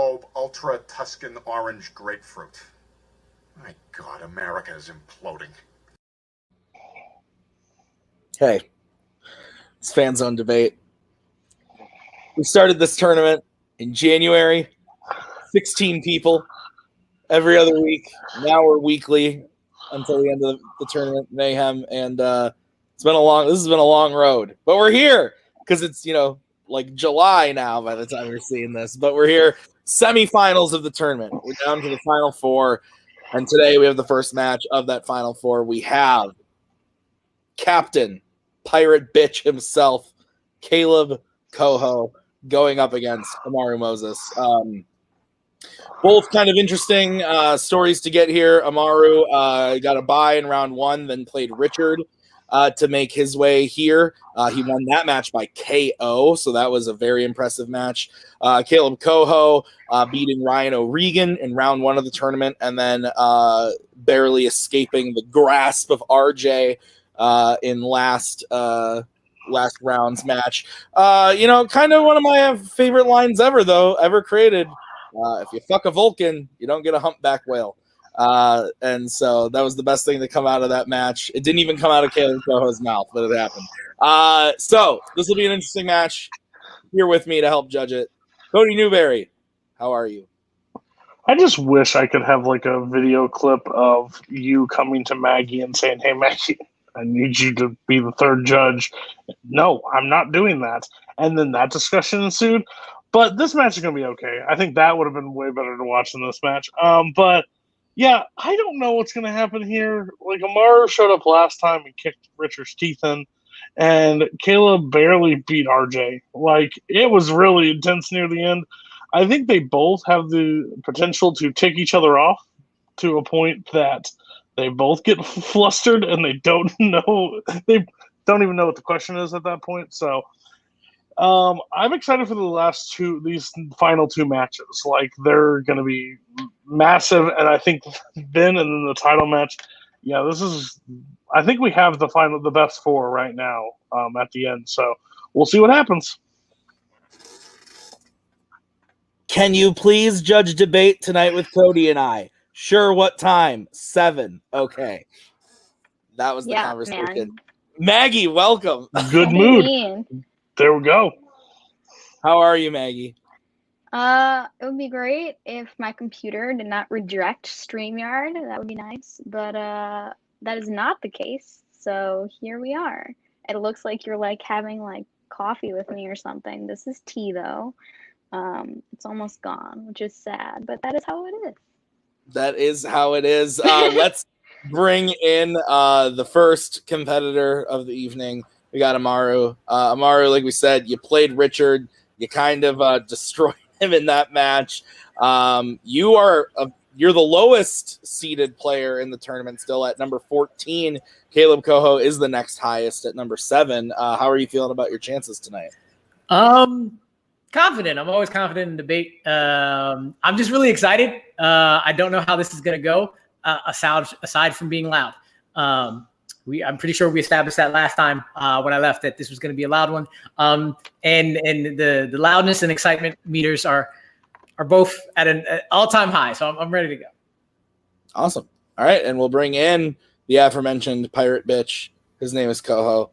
Michelob Ultra Tuscan Orange Grapefruit. My God, America is imploding. Hey, it's Fanzone debate. We started this tournament in January, 16 people every other week. Now we're weekly until the end of the tournament mayhem, and this has been a long road, but we're here because it's like July now by the time you're seeing this. But we're here, semifinals of the tournament. We're down to the final four, and today we have the first match of that final four. We have Captain Pirate Bitch himself, Kaleb Koho, going up against Amaru Moses. Both kind of interesting stories to get here. Amaru got a bye in round one, then played Richard to make his way here. He won that match by KO, so that was a very impressive match. Kaleb Koho beating Ryan O'Regan in round one of the tournament, and then barely escaping the grasp of RJ in last round's match. Kind of one of my favorite lines ever created. If you fuck a Vulcan, you don't get a humpback whale. And so that was the best thing to come out of that match. It didn't even come out of Kaleb Koho's mouth, but it happened. So this will be an interesting match. Here with me to help judge it, Cody Newberry. How are you? I just wish I could have like a video clip of you coming to Maggie and saying, "Hey, Maggie, I need you to be the third judge." No, I'm not doing that. And then that discussion ensued. But this match is going to be okay. I think that would have been way better to watch than this match. But yeah, I don't know what's going to happen here. Like, Amaru showed up last time and kicked Richard's teeth in, and Kaleb barely beat RJ. Like, it was really intense near the end. I think they both have the potential to tick each other off to a point that they both get flustered and they don't know. They don't even know what the question is at that point. So I'm excited for these final two matches. Like, they're going to be massive, and I think then and then the title match. Yeah, I think we have the best four right now at the end. So we'll see what happens. Can you please judge debate tonight with Cody and I? Sure. What time? 7. Okay. That was the conversation. Man. Maggie, welcome. Good mood. There we go. How are you, Maggie? It would be great if my computer did not reject StreamYard. That would be nice. But that is not the case. So here we are. It looks like you're like having like coffee with me or something. This is tea though. It's almost gone, which is sad, but that is how it is. That is how it is. Let's bring in the first competitor of the evening. We got Amaru. Amaru, like we said, you played Richard. You kind of destroyed him in that match. You're the lowest seeded player in the tournament, still at number 14. Kaleb Koho is the next highest at number 7. How are you feeling about your chances tonight? Confident. I'm always confident in debate. I'm just really excited. I don't know how this is going to go, aside from being loud. I'm pretty sure we established that last time when I left that this was going to be a loud one. And the loudness and excitement meters are both at an all-time high. So I'm ready to go. Awesome. All right. And we'll bring in the aforementioned pirate bitch. His name is Koho.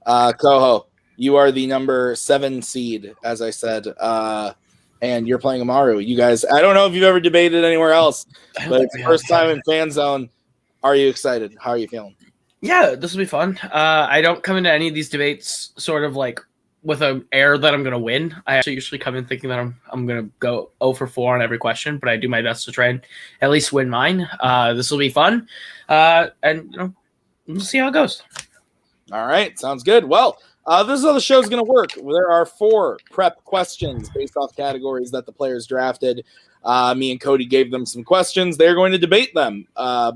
Koho, you are the number 7 seed, as I said. And you're playing Amaru. You guys, I don't know if you've ever debated anywhere else, but it's the first time in Fanzone. Are you excited? How are you feeling? Yeah, this will be fun. I don't come into any of these debates sort of like with an air that I'm going to win. I actually usually come in thinking that I'm going to go 0 for 4 on every question, but I do my best to try and at least win mine. This will be fun. And we'll see how it goes. All right. Sounds good. Well, this is how the show's going to work. There are 4 prep questions based off categories that the players drafted. Me and Cody gave them some questions. They're going to debate them.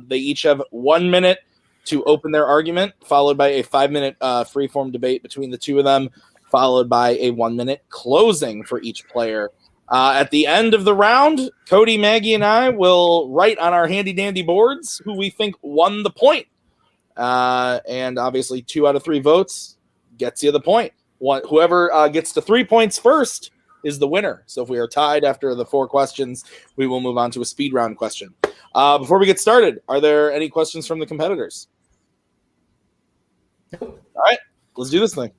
They each have 1 minute to open their argument, followed by a 5-minute freeform debate between the two of them, followed by a 1-minute closing for each player. At the end of the round, Cody, Maggie, and I will write on our handy-dandy boards who we think won the point. And obviously 2 out of 3 votes gets you the point. Whoever gets to 3 points first is the winner. So if we are tied after the 4 questions, we will move on to a speed round question. Before we get started, are there any questions from the competitors? All right, let's do this thing.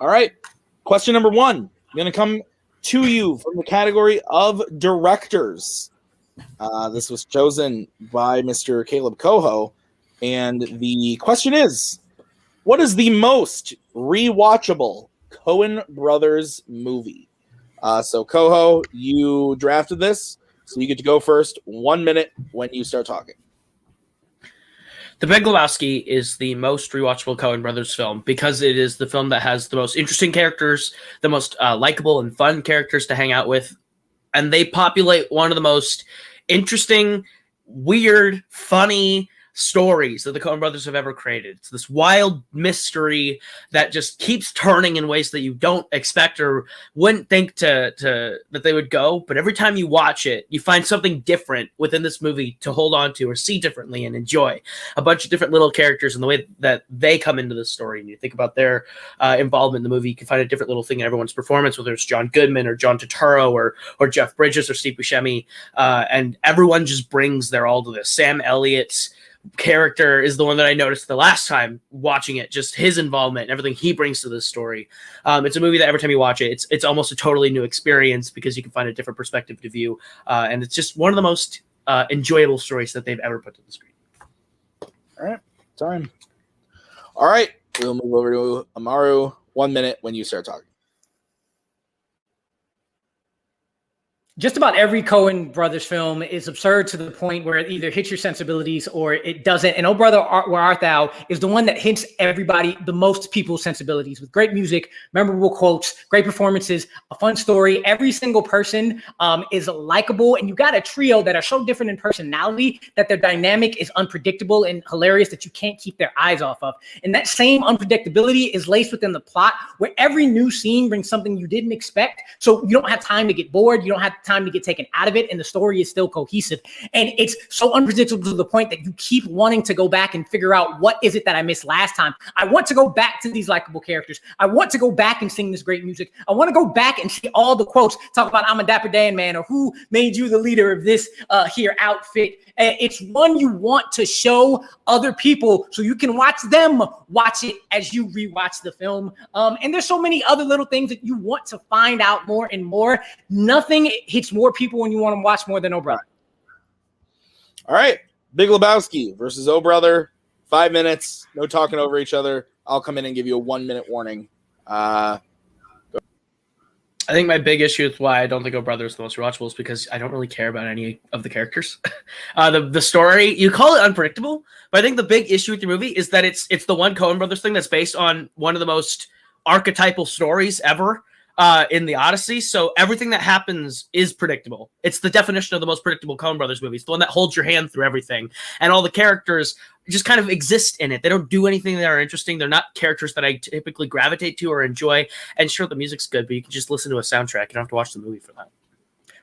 All right, question number 1. I'm going to come to you from the category of directors. This was chosen by Mr. Kaleb Koho, and the question is, what is the most rewatchable Coen Brothers movie? So, Koho, you drafted this, so you get to go first. 1 minute when you start talking. The Big Lebowski is the most rewatchable Coen Brothers film because it is the film that has the most interesting characters, the most likable and fun characters to hang out with, and they populate one of the most interesting, weird, funny stories that the Coen Brothers have ever created. It's this wild mystery that just keeps turning in ways that you don't expect or wouldn't think that they would go. But every time you watch it, you find something different within this movie to hold on to or see differently and enjoy. A bunch of different little characters and the way that they come into the story. And you think about their involvement in the movie, you can find a different little thing in everyone's performance, whether it's John Goodman or John Turturro or Jeff Bridges or Steve Buscemi. And everyone just brings their all to this. Sam Elliott's character is the one that I noticed the last time watching it, just his involvement and everything he brings to this story. It's a movie that every time you watch it, it's almost a totally new experience because you can find a different perspective to view. And it's just one of the most enjoyable stories that they've ever put to the screen. All right, time. All right, we'll move over to Amaru. 1 minute when you start talking. Just about every Coen Brothers film is absurd to the point where it either hits your sensibilities or it doesn't. And Oh Brother, Where Art Thou is the one that hits everybody, the most people's sensibilities, with great music, memorable quotes, great performances, a fun story. Every single person is likable, and you got a trio that are so different in personality that their dynamic is unpredictable and hilarious that you can't keep their eyes off of. And that same unpredictability is laced within the plot, where every new scene brings something you didn't expect. So you don't have time to get bored. You don't have time to get taken out of it, and the story is still cohesive. And it's so unpredictable to the point that you keep wanting to go back and figure out, what is it that I missed last time? I want to go back to these likable characters. I want to go back and sing this great music. I want to go back and see all the quotes, talk about I'm a Dapper Dan man, or who made you the leader of this here outfit. It's one you want to show other people so you can watch them watch it as you rewatch the film. And there's so many other little things that you want to find out more and more. Nothing hits more people when you want to watch more than Oh Brother. All right, Big Lebowski versus Oh Brother. 5 minutes, no talking over each other. I'll come in and give you a 1 minute warning. I think my big issue with why I don't think Oh Brother is the most rewatchable is because I don't really care about any of the characters. The story, you call it unpredictable, but I think the big issue with the movie is that it's the one Coen Brothers thing that's based on one of the most archetypal stories ever in the Odyssey. So everything that happens is predictable. It's the definition of the most predictable Coen Brothers movie. It's the one that holds your hand through everything. And all the characters just kind of exist in it. They don't do anything that are interesting. They're not characters that I typically gravitate to or enjoy. And sure, the music's good, but you can just listen to a soundtrack. You don't have to watch the movie for that.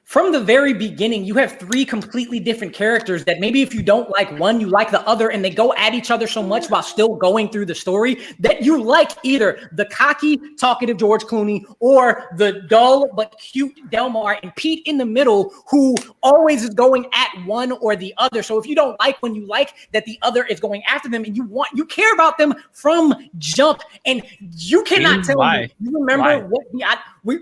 From the very beginning, you have 3 completely different characters that maybe if you don't like one, you like the other, and they go at each other so much while still going through the story that you like either the cocky, talkative George Clooney or the dull but cute Delmar, and Pete in the middle, who always is going at one or the other. So if you don't like one, you like that the other is going after them, and you care about them from jump. And you cannot tell me you remember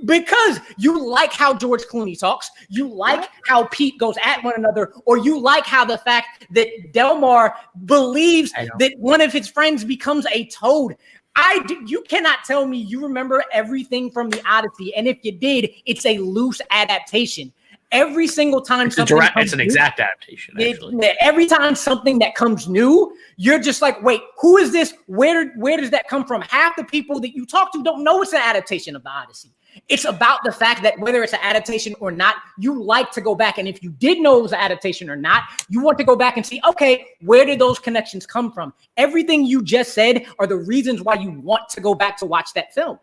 because you like how George Clooney talks, you like how Pete goes at one another, or you like how the fact that Delmar believes that one of his friends becomes a toad. You cannot tell me you remember everything from the Odyssey, and if you did, it's a loose adaptation. Every single time it's an exact adaptation. Every time something that comes new, you're just like, wait, who is this? Where does that come from? Half the people that you talk to don't know it's an adaptation of the Odyssey. It's about the fact that whether it's an adaptation or not, you like to go back. And if you did know it was an adaptation or not, you want to go back and see, okay, where did those connections come from? Everything you just said are the reasons why you want to go back to watch that film.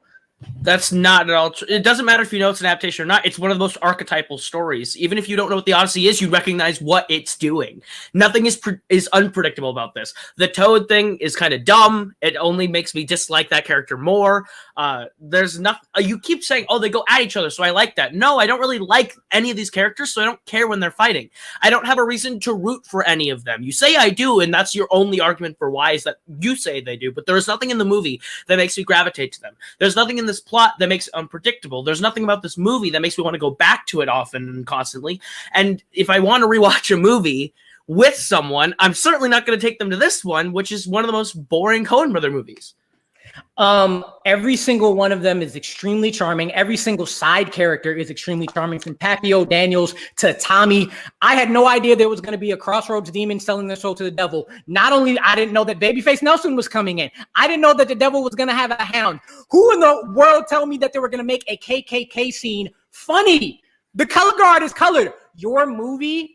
That's not at all true. It doesn't matter if you know it's an adaptation or not. It's one of the most archetypal stories. Even if you don't know what the Odyssey is, you recognize what it's doing. Nothing is unpredictable about this. The Toad thing is kind of dumb. It only makes me dislike that character more. There's nothing. You keep saying, "Oh, they go at each other," so I like that. No, I don't really like any of these characters, so I don't care when they're fighting. I don't have a reason to root for any of them. You say I do, and that's your only argument for why is that you say they do. But there is nothing in the movie that makes me gravitate to them. There's nothing in this plot that makes it unpredictable. There's nothing about this movie that makes me want to go back to it often and constantly. And if I want to rewatch a movie with someone, I'm certainly not going to take them to this one, which is one of the most boring Coen Brother movies. Every single one of them is extremely charming. Every single side character is extremely charming, from Papio Daniels to Tommy. I had no idea there was going to be a Crossroads demon selling their soul to the devil. Not only I didn't know that Babyface Nelson was coming in, I didn't know that the devil was going to have a hound. Who in the world told me that they were going to make a KKK scene funny? The color guard is colored. Your movie,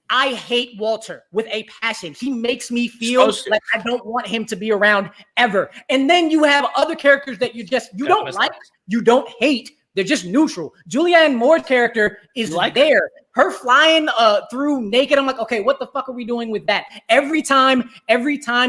I hate Walter with a passion. He makes me feel like I don't want him to be around ever. And then you have other characters that you don't like, you don't hate. They're just neutral. Julianne Moore's character is there. Her flying through naked, I'm like, okay, what the fuck are we doing with that? Every time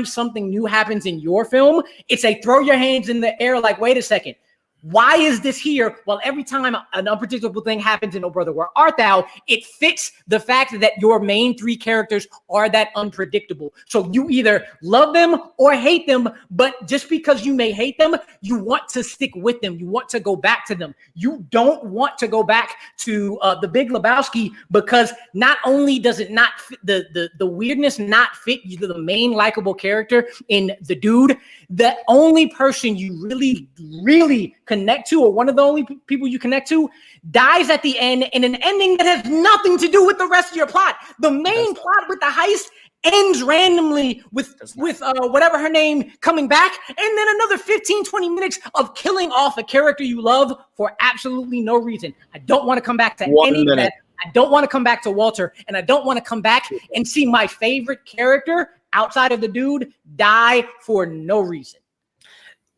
something new happens in your film, it's a throw your hands in the air like, wait a second. Why is this here? Well, every time an unpredictable thing happens in Oh Brother, Where Art Thou, it fits the fact that your main three characters are that unpredictable. So you either love them or hate them, but just because you may hate them, you want to stick with them. You want to go back to them. You don't want to go back to The Big Lebowski, because not only does it not fit, the weirdness not fit the main likable character in the dude, the only person you really connect to, or one of the only people you connect to, dies at the end in an ending that has nothing to do with the rest of your plot. The main plot with the heist ends randomly with whatever her name coming back, and then another 15-20 minutes of killing off a character you love for absolutely no reason. I don't want to come back to any of that. I don't want to come back to Walter, and I don't want to come back and see my favorite character outside of the dude die for no reason.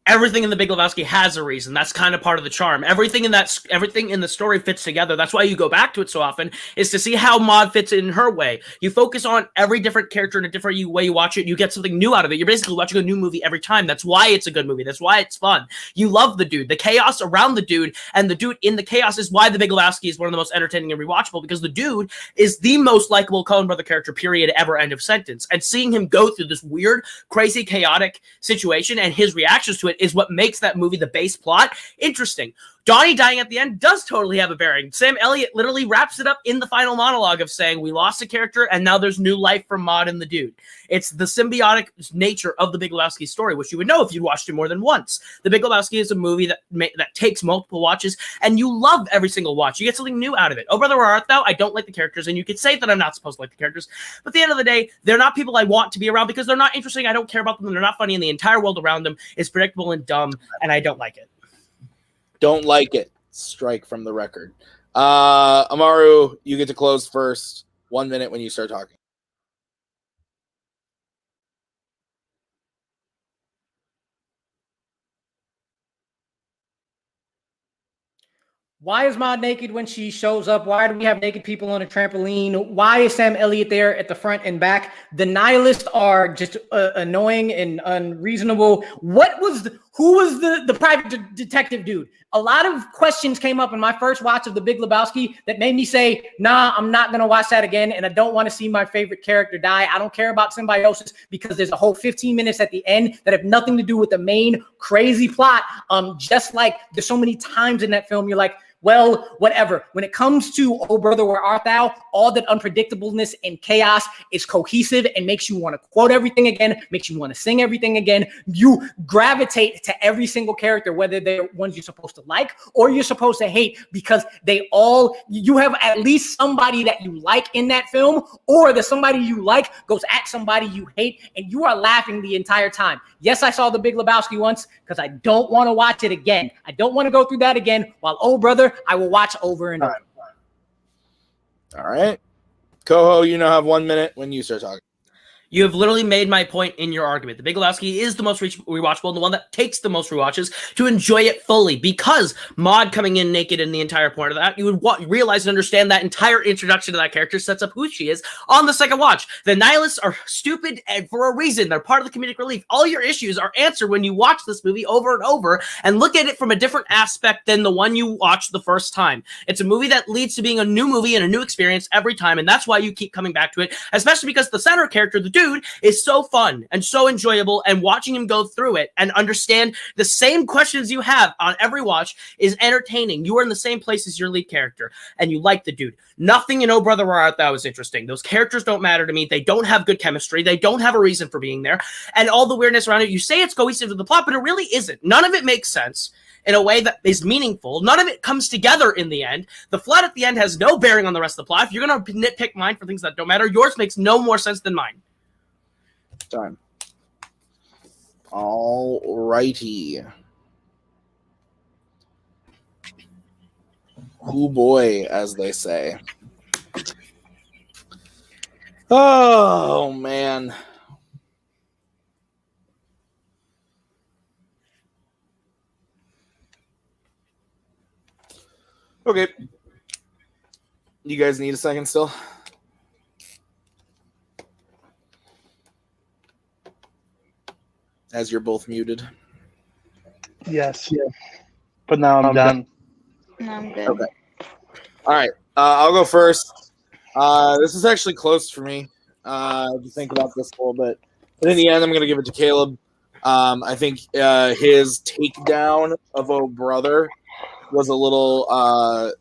Everything in The Big Lebowski has a reason. That's kind of part of the charm. Everything in the story fits together. That's why you go back to it so often, is to see how Maude fits in her way. You focus on every different character in a different way you watch it. You get something new out of it. You're basically watching a new movie every time. That's why it's a good movie. That's why it's fun. You love the dude. The chaos around the dude and the dude in the chaos is why The Big Lebowski is one of the most entertaining and rewatchable, because the dude is the most likable Coen Brother character, period, ever, end of sentence. And seeing him go through this weird, crazy, chaotic situation and his reactions to it is what makes that movie, the base plot, interesting. Donnie dying at the end does totally have a bearing. Sam Elliott literally wraps it up in the final monologue of saying, we lost a character and now there's new life for Maude and the dude. It's the symbiotic nature of The Big Lebowski story, which you would know if you'd watched it more than once. The Big Lebowski is a movie that takes multiple watches, and you love every single watch. You get something new out of it. Oh Brother, Where Art Thou? I don't like the characters, and you could say that I'm not supposed to like the characters, but at the end of the day, they're not people I want to be around because they're not interesting. I don't care about them. They're not funny, and the entire world around them is predictable and dumb, and I don't like it. Don't like it. Strike from the record. Amaru, you get to close first. 1 minute when you start talking. Why is Maude naked when she shows up? Why do we have naked people on a trampoline? Why is Sam Elliott there at the front and back? The nihilists are just annoying and unreasonable. Who was the private detective dude? A lot of questions came up in my first watch of The Big Lebowski that made me say, nah, I'm not going to watch that again, and I don't want to see my favorite character die. I don't care about symbiosis because there's a whole 15 minutes at the end that have nothing to do with the main crazy plot. Just like there's so many times in that film you're like, well, whatever. When it comes to Oh Brother, Where Art Thou, all that unpredictableness and chaos is cohesive and makes you want to quote everything again, makes you want to sing everything again. You gravitate to every single character, whether they're ones you're supposed to like or you're supposed to hate, because you have at least somebody that you like in that film, or the somebody you like goes at somebody you hate, and you are laughing the entire time. Yes, I saw The Big Lebowski once because I don't want to watch it again. I don't want to go through that again, while Oh Brother, I will watch over and over. All right. Koho, you now have 1 minute when you start talking. You have literally made my point in your argument. The Big Lebowski is the most rewatchable and the one that takes the most rewatches to enjoy it fully, because Maude coming in naked in the entire point of that, you would realize and understand that entire introduction to that character sets up who she is on the second watch. The nihilists are stupid and for a reason. They're part of the comedic relief. All your issues are answered when you watch this movie over and over and look at it from a different aspect than the one you watched the first time. It's a movie that leads to being a new movie and a new experience every time, and that's why you keep coming back to it, especially because the center character, the dude, is so fun and so enjoyable, and watching him go through it and understand the same questions you have on every watch is entertaining. You are in the same place as your lead character, and you like the dude. Nothing in Oh Brother Where Art Thou was interesting. Those characters don't matter to me. They don't have good chemistry. They don't have a reason for being there, and all the weirdness around it. You say it's cohesive to the plot, but it really isn't. None of it makes sense in a way that is meaningful. None of it comes together in the end. The flood at the end has no bearing on the rest of the plot. If you're going to nitpick mine for things that don't matter, yours makes no more sense than mine. Time. All righty. Oh boy, as they say. Oh man. Okay. You guys need a second still? As you're both muted. Yes. But now I'm done. No, I'm good. Okay. All right. I'll go first. This is actually close for me. To think about this a little bit. But in the end, I'm going to give it to Kaleb. I think his takedown of Oh Brother was a little...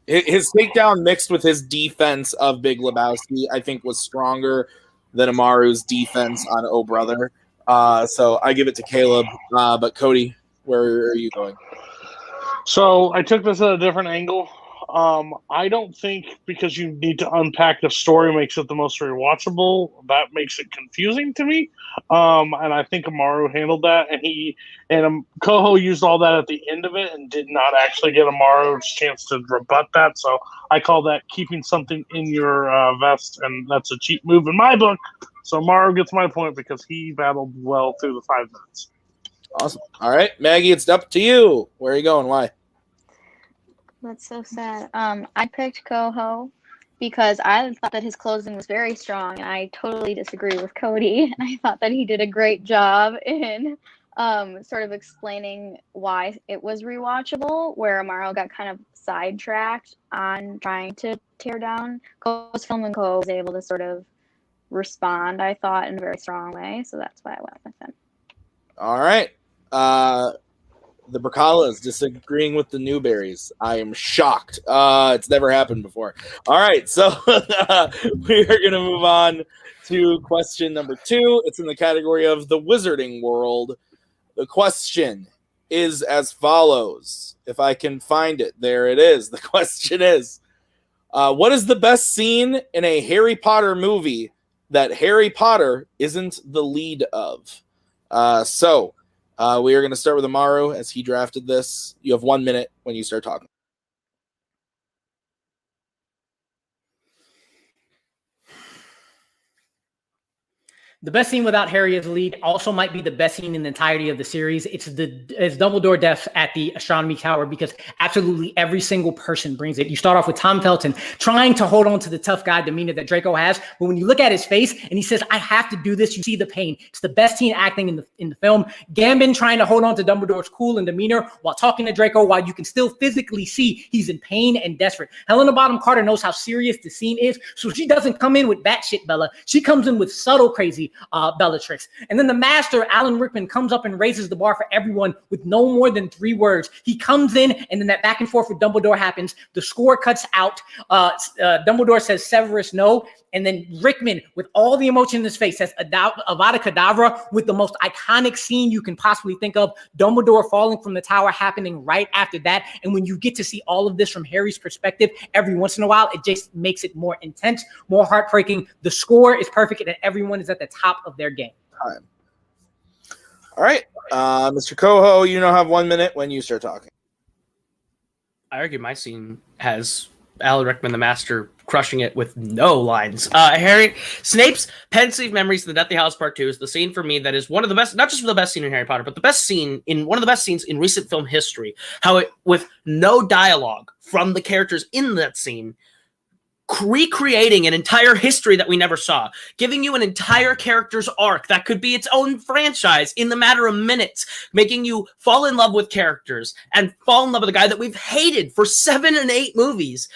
his takedown mixed with his defense of Big Lebowski, I think, was stronger than Amaru's defense on Oh Brother. So I give it to Kaleb. But Cody, where are you going? So I took this at a different angle. I don't think because you need to unpack the story makes it the most rewatchable. That makes it confusing to me. And I think Amaru handled that, and Koho used all that at the end of it and did not actually get Amaru's chance to rebut that. So I call that keeping something in your vest, and that's a cheap move in my book. So Amaru gets my point because he battled well through the 5 minutes. Awesome. All right, Maggie, it's up to you. Where are you going? Why? That's so sad. I picked Koho because I thought that his closing was very strong, and I totally disagree with Cody. And I thought that he did a great job in sort of explaining why it was rewatchable, where Amaru got kind of sidetracked on trying to tear down Koho's film, and Koho was able to sort of respond, I thought, in a very strong way. So that's why I went with him. All right. The Brakalas disagreeing with the Newberries. I am shocked. It's never happened before. All right, so we are going to move on to question number 2. It's in the category of the Wizarding World. The question is as follows. If I can find it, there it is. The question is, what is the best scene in a Harry Potter movie that Harry Potter isn't the lead of? We are going to start with Amaru as he drafted this. You have 1 minute when you start talking. The best scene without Harry as the lead also might be the best scene in the entirety of the series. It's Dumbledore death at the astronomy tower, because absolutely every single person brings it. You start off with Tom Felton trying to hold on to the tough guy demeanor that Draco has, but when you look at his face and he says, "I have to do this," you see the pain. It's the best scene acting in the film. Gambon trying to hold on to Dumbledore's cool and demeanor while talking to Draco, while you can still physically see he's in pain and desperate. Helena Bonham Carter knows how serious the scene is, so she doesn't come in with batshit Bella. She comes in with subtle crazy Bellatrix. And then the master, Alan Rickman, comes up and raises the bar for everyone with no more than 3 words. He comes in, and then that back and forth with Dumbledore happens. The score cuts out. Dumbledore says Severus no. And then Rickman, with all the emotion in his face, says Avada Kedavra, with the most iconic scene you can possibly think of. Dumbledore falling from the tower happening right after that. And when you get to see all of this from Harry's perspective every once in a while, it just makes it more intense, more heartbreaking. The score is perfect, and everyone is at the top of their game. Time. All right. Mr. Koho, you now have 1 minute when you start talking. I argue my scene has Alan Rickman, the master, crushing it with no lines. Snape's pensive memories of the Deathly Hallows Part 2 is the scene for me that is one of the best, not just the best scene in Harry Potter, but the best scene in one of the best scenes in recent film history. How it, with no dialogue from the characters in that scene, recreating an entire history that we never saw, giving you an entire character's arc that could be its own franchise in the matter of minutes, making you fall in love with characters and fall in love with a guy that we've hated for 7 and 8 movies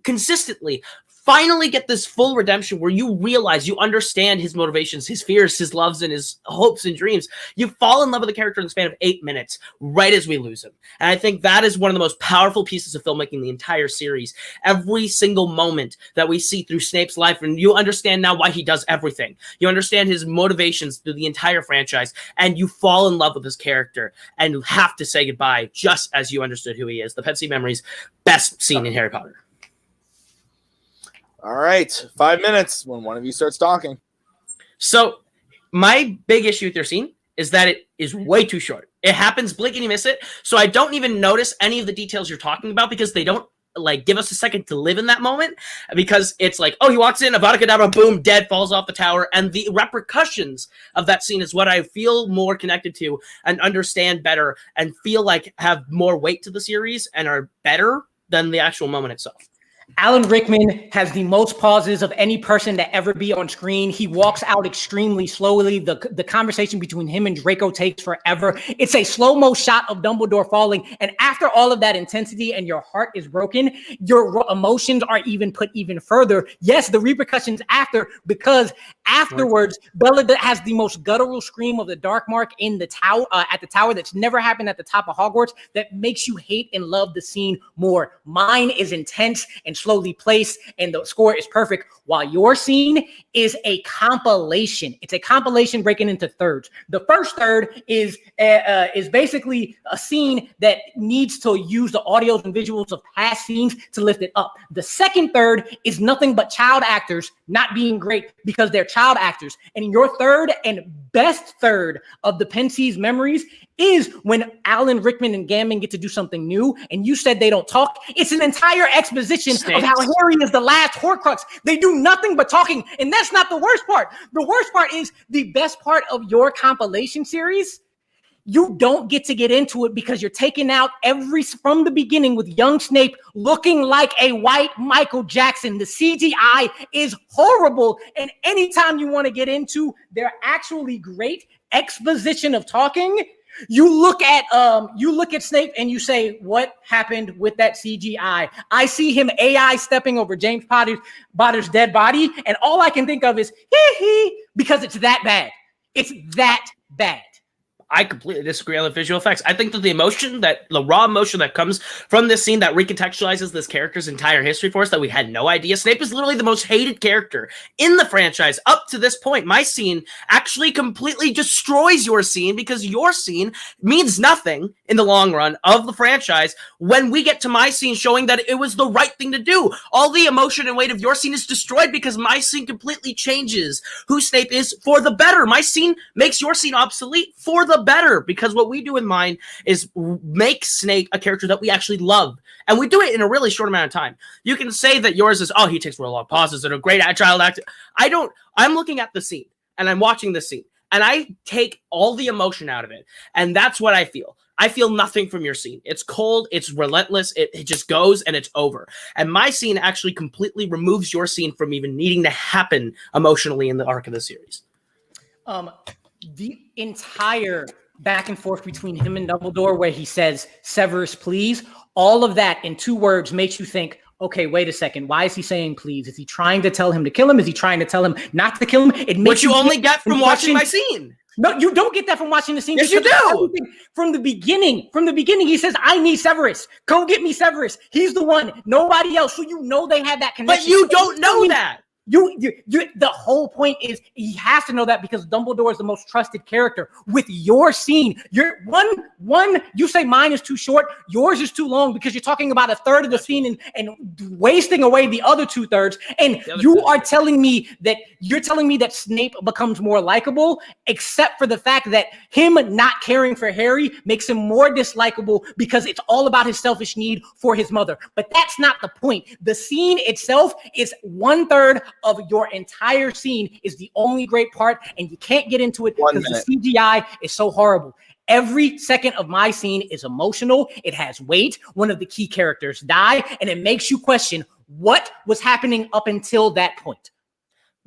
consistently. Finally get this full redemption where you realize you understand his motivations, his fears, his loves, and his hopes and dreams. You fall in love with the character in the span of 8 minutes, right as we lose him. And I think that is one of the most powerful pieces of filmmaking in the entire series. Every single moment that we see through Snape's life, and you understand now why he does everything. You understand his motivations through the entire franchise, and you fall in love with his character, and you have to say goodbye just as you understood who he is. The Pensive Memories, best scene in Harry Potter. All right, 5 minutes when one of you starts talking. So my big issue with your scene is that it is way too short. It happens, blink and you miss it. So I don't even notice any of the details you're talking about because they don't like give us a second to live in that moment, because it's like, oh, he walks in, Avada Kedavra, boom, dead, falls off the tower. And the repercussions of that scene is what I feel more connected to and understand better and feel like have more weight to the series and are better than the actual moment itself. Alan Rickman has the most pauses of any person to ever be on screen. He walks out extremely slowly. The conversation between him and Draco takes forever. It's a slow-mo shot of Dumbledore falling. And after all of that intensity and your heart is broken, your emotions are even put even further. Yes, the repercussions after, because afterwards, Bella has the most guttural scream of the Dark Mark in the tower, at the tower, that's never happened at the top of Hogwarts, that makes you hate and love the scene more. Mine is intense and slowly placed, and the score is perfect, while your scene is a compilation. It's a compilation breaking into thirds. The first third is basically a scene that needs to use the audios and visuals of past scenes to lift it up. The second third is nothing but child actors not being great because they're child actors. And your third and best third of the Pensieve Memories is when Alan Rickman and Gambon get to do something new, and you said they don't talk. It's an entire exposition of how Harry is the last Horcrux. They do nothing but talking, and that's not the worst part. The worst part is the best part of your compilation series. You don't get to get into it because you're taking out from the beginning with young Snape looking like a white Michael Jackson. The CGI is horrible, and anytime you want to get into their actually great exposition of talking, you look at Snape and you say, what happened with that CGI? I see him AI stepping over James Potter's dead body, and all I can think of is hee, because it's that bad. It's that bad. I completely disagree on the visual effects. I think that the raw emotion that comes from this scene that recontextualizes this character's entire history for us that we had no idea. Snape is literally the most hated character in the franchise up to this point. My scene actually completely destroys your scene because your scene means nothing in the long run of the franchise when we get to my scene showing that it was the right thing to do. All the emotion and weight of your scene is destroyed because my scene completely changes who Snape is for the better. My scene makes your scene obsolete for the better, because what we do in mine is make Snape a character that we actually love, and we do it in a really short amount of time. You can say that yours is, oh, he takes real long pauses and a great child actor. I'm looking at the scene and I'm watching the scene and I take all the emotion out of it, and that's what I feel. I feel nothing from your scene. It's cold, it's relentless, it just goes and it's over. And my scene actually completely removes your scene from even needing to happen emotionally in the arc of the series. The entire back and forth between him and Dumbledore, where he says, Severus, please, all of that in 2 words makes you think, okay, wait a second. Why is he saying please? Is he trying to tell him to kill him? Is he trying to tell him not to kill him? It makes what you only get from watching my scene. No, you don't get that from watching the scene. Yes, you do. From the beginning, he says, I need Severus. Go get me Severus. He's the one. Nobody else. So you know they had that connection. But you don't know that. The whole point is he has to know that because Dumbledore is the most trusted character. With your scene, you're one. You say mine is too short, yours is too long because you're talking about a third of the scene and wasting away the other 2/3. And you are telling me that Snape becomes more likable, except for the fact that him not caring for Harry makes him more dislikable because it's all about his selfish need for his mother. But that's not the point. The scene itself is 1/3 of your entire scene is the only great part, and you can't get into it because the CGI is so horrible. Every second of my scene is emotional. It has weight. One of the key characters die, and it makes you question what was happening up until that point.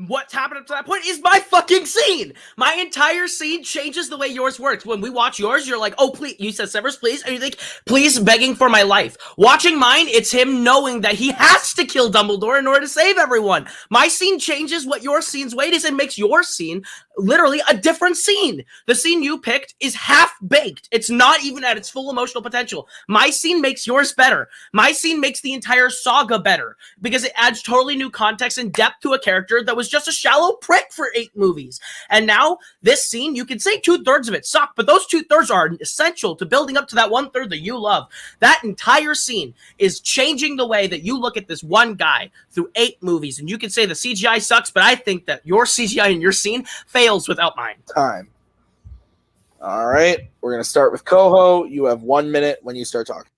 What's happened up to that point is my fucking scene. My entire scene changes the way yours works. When we watch yours, you're like, oh, please. You said Severus, please. And you think, please, begging for my life. Watching mine, it's him knowing that he has to kill Dumbledore in order to save everyone. My scene changes what your scene's weight is and makes your scene literally a different scene. The scene you picked is half-baked. It's not even at its full emotional potential. My scene makes yours better. My scene makes the entire saga better because it adds totally new context and depth to a character that was just a shallow prick for 8 movies. And now this scene, you can say 2/3 of it suck, but those 2/3 are essential to building up to that 1/3 that you love. That entire scene is changing the way that you look at this one guy through 8 movies. And you can say the CGI sucks, but I think that your CGI in your scene fails without mine. Time. All right. We're going to start with Koho. You have 1 minute when you start talking.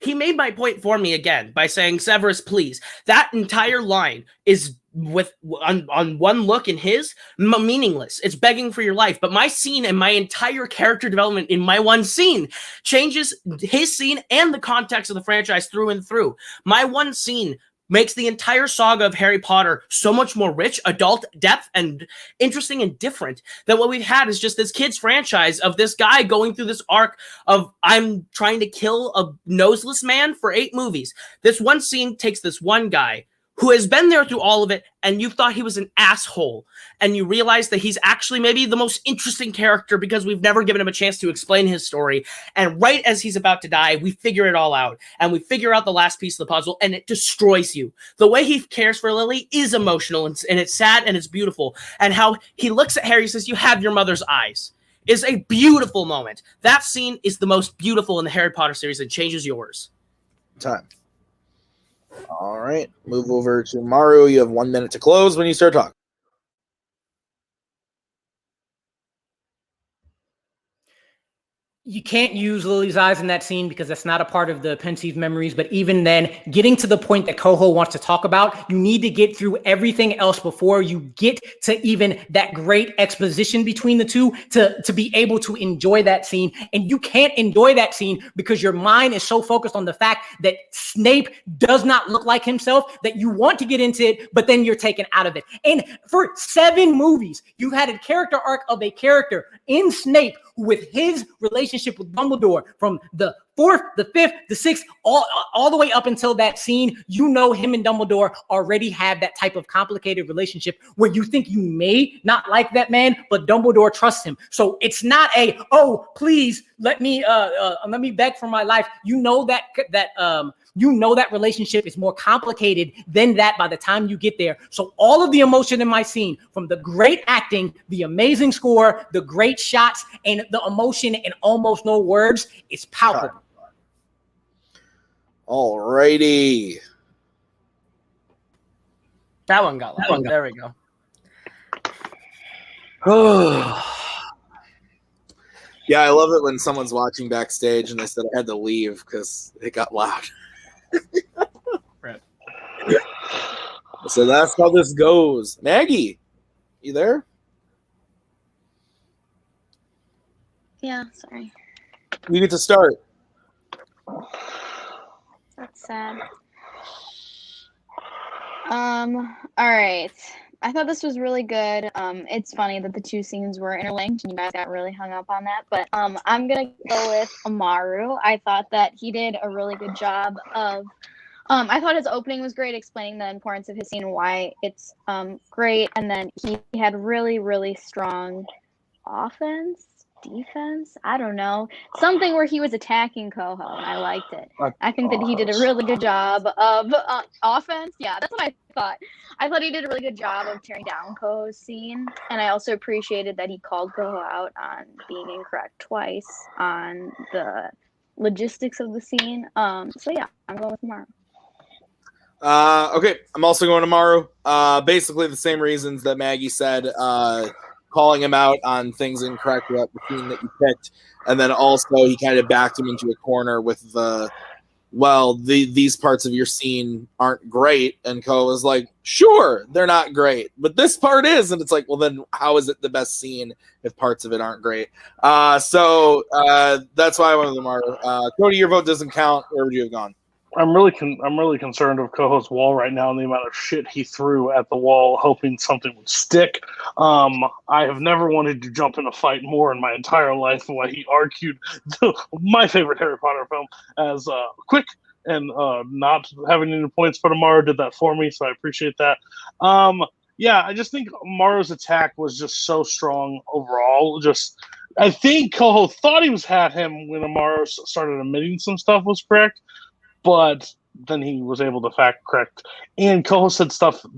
He made my point for me again by saying, Severus, please. That entire line is on one look in his meaningless. It's begging for your life. But my scene and my entire character development in my one scene changes his scene and the context of the franchise through and through. My one scene makes the entire saga of Harry Potter so much more rich, adult, depth, and interesting and different than what we've had is just this kid's franchise of this guy going through this arc of I'm trying to kill a noseless man for 8 movies. This one scene takes this one guy who has been there through all of it, and you thought he was an asshole, and you realize that he's actually maybe the most interesting character because we've never given him a chance to explain his story, and right as he's about to die, we figure it all out, and we figure out the last piece of the puzzle, and it destroys you. The way he cares for Lily is emotional, and it's sad, and it's beautiful, and how he looks at Harry and says, you have your mother's eyes, is a beautiful moment. That scene is the most beautiful in the Harry Potter series and changes yours. Time. All right, move over to Amaru. You have 1 minute to close when you start talking. You can't use Lily's eyes in that scene because that's not a part of the Pensieve memories. But even then, getting to the point that Koho wants to talk about, you need to get through everything else before you get to even that great exposition between the two to be able to enjoy that scene. And you can't enjoy that scene because your mind is so focused on the fact that Snape does not look like himself that you want to get into it, but then you're taken out of it. And for 7 movies, you've had a character arc of a character in Snape with his relationship with Dumbledore from the 4th, the 5th, the 6th, all the way up until that scene. You know him and Dumbledore already have that type of complicated relationship where you think you may not like that man, but Dumbledore trusts him. So it's not a, oh, please let me beg for my life. You know that relationship is more complicated than that by the time you get there. So all of the emotion in my scene, from the great acting, the amazing score, the great shots, and the emotion in almost no words, is palpable. All righty. That one got loud. There we go. Yeah, I love it when someone's watching backstage and they said I had to leave because it got loud. Right. Yeah. So that's how this goes. Maggie, you there? Yeah, sorry. You get to start. That's sad. All right. I thought this was really good. It's funny that the 2 scenes were interlinked and you guys got really hung up on that. But I'm gonna go with Amaru. I thought that he did a really good job of I thought his opening was great, explaining the importance of his scene and why it's great. And then he had really, really strong offense. defense? I don't know. Something where he was attacking Koho, and I liked it. I think that he did a really good job of offense. Yeah, that's what I thought. I thought he did a really good job of tearing down Koho's scene, and I also appreciated that he called Koho out on being incorrect twice on the logistics of the scene. So yeah, I'm going with Amaru. Okay, I'm also going to Amaru. Basically the same reasons that Maggie said, calling him out on things incorrect about the scene that you picked, and then also he kind of backed him into a corner with these parts of your scene aren't great, and Koho was like, sure, they're not great, but this part is, and it's like, well, then how is it the best scene if parts of it aren't great? So that's why I went with Amaru. Cody, your vote doesn't count. Where would you have gone? I'm really concerned of Koho's wall right now and the amount of shit he threw at the wall, hoping something would stick. I have never wanted to jump in a fight more in my entire life. Why he argued my favorite Harry Potter film as quick and not having any points, but Amaru did that for me, so I appreciate that. Yeah, I just think Amaru's attack was just so strong overall. I think Koho thought he had him when Amaru started admitting some stuff was correct. But then he was able to fact correct. And Koho said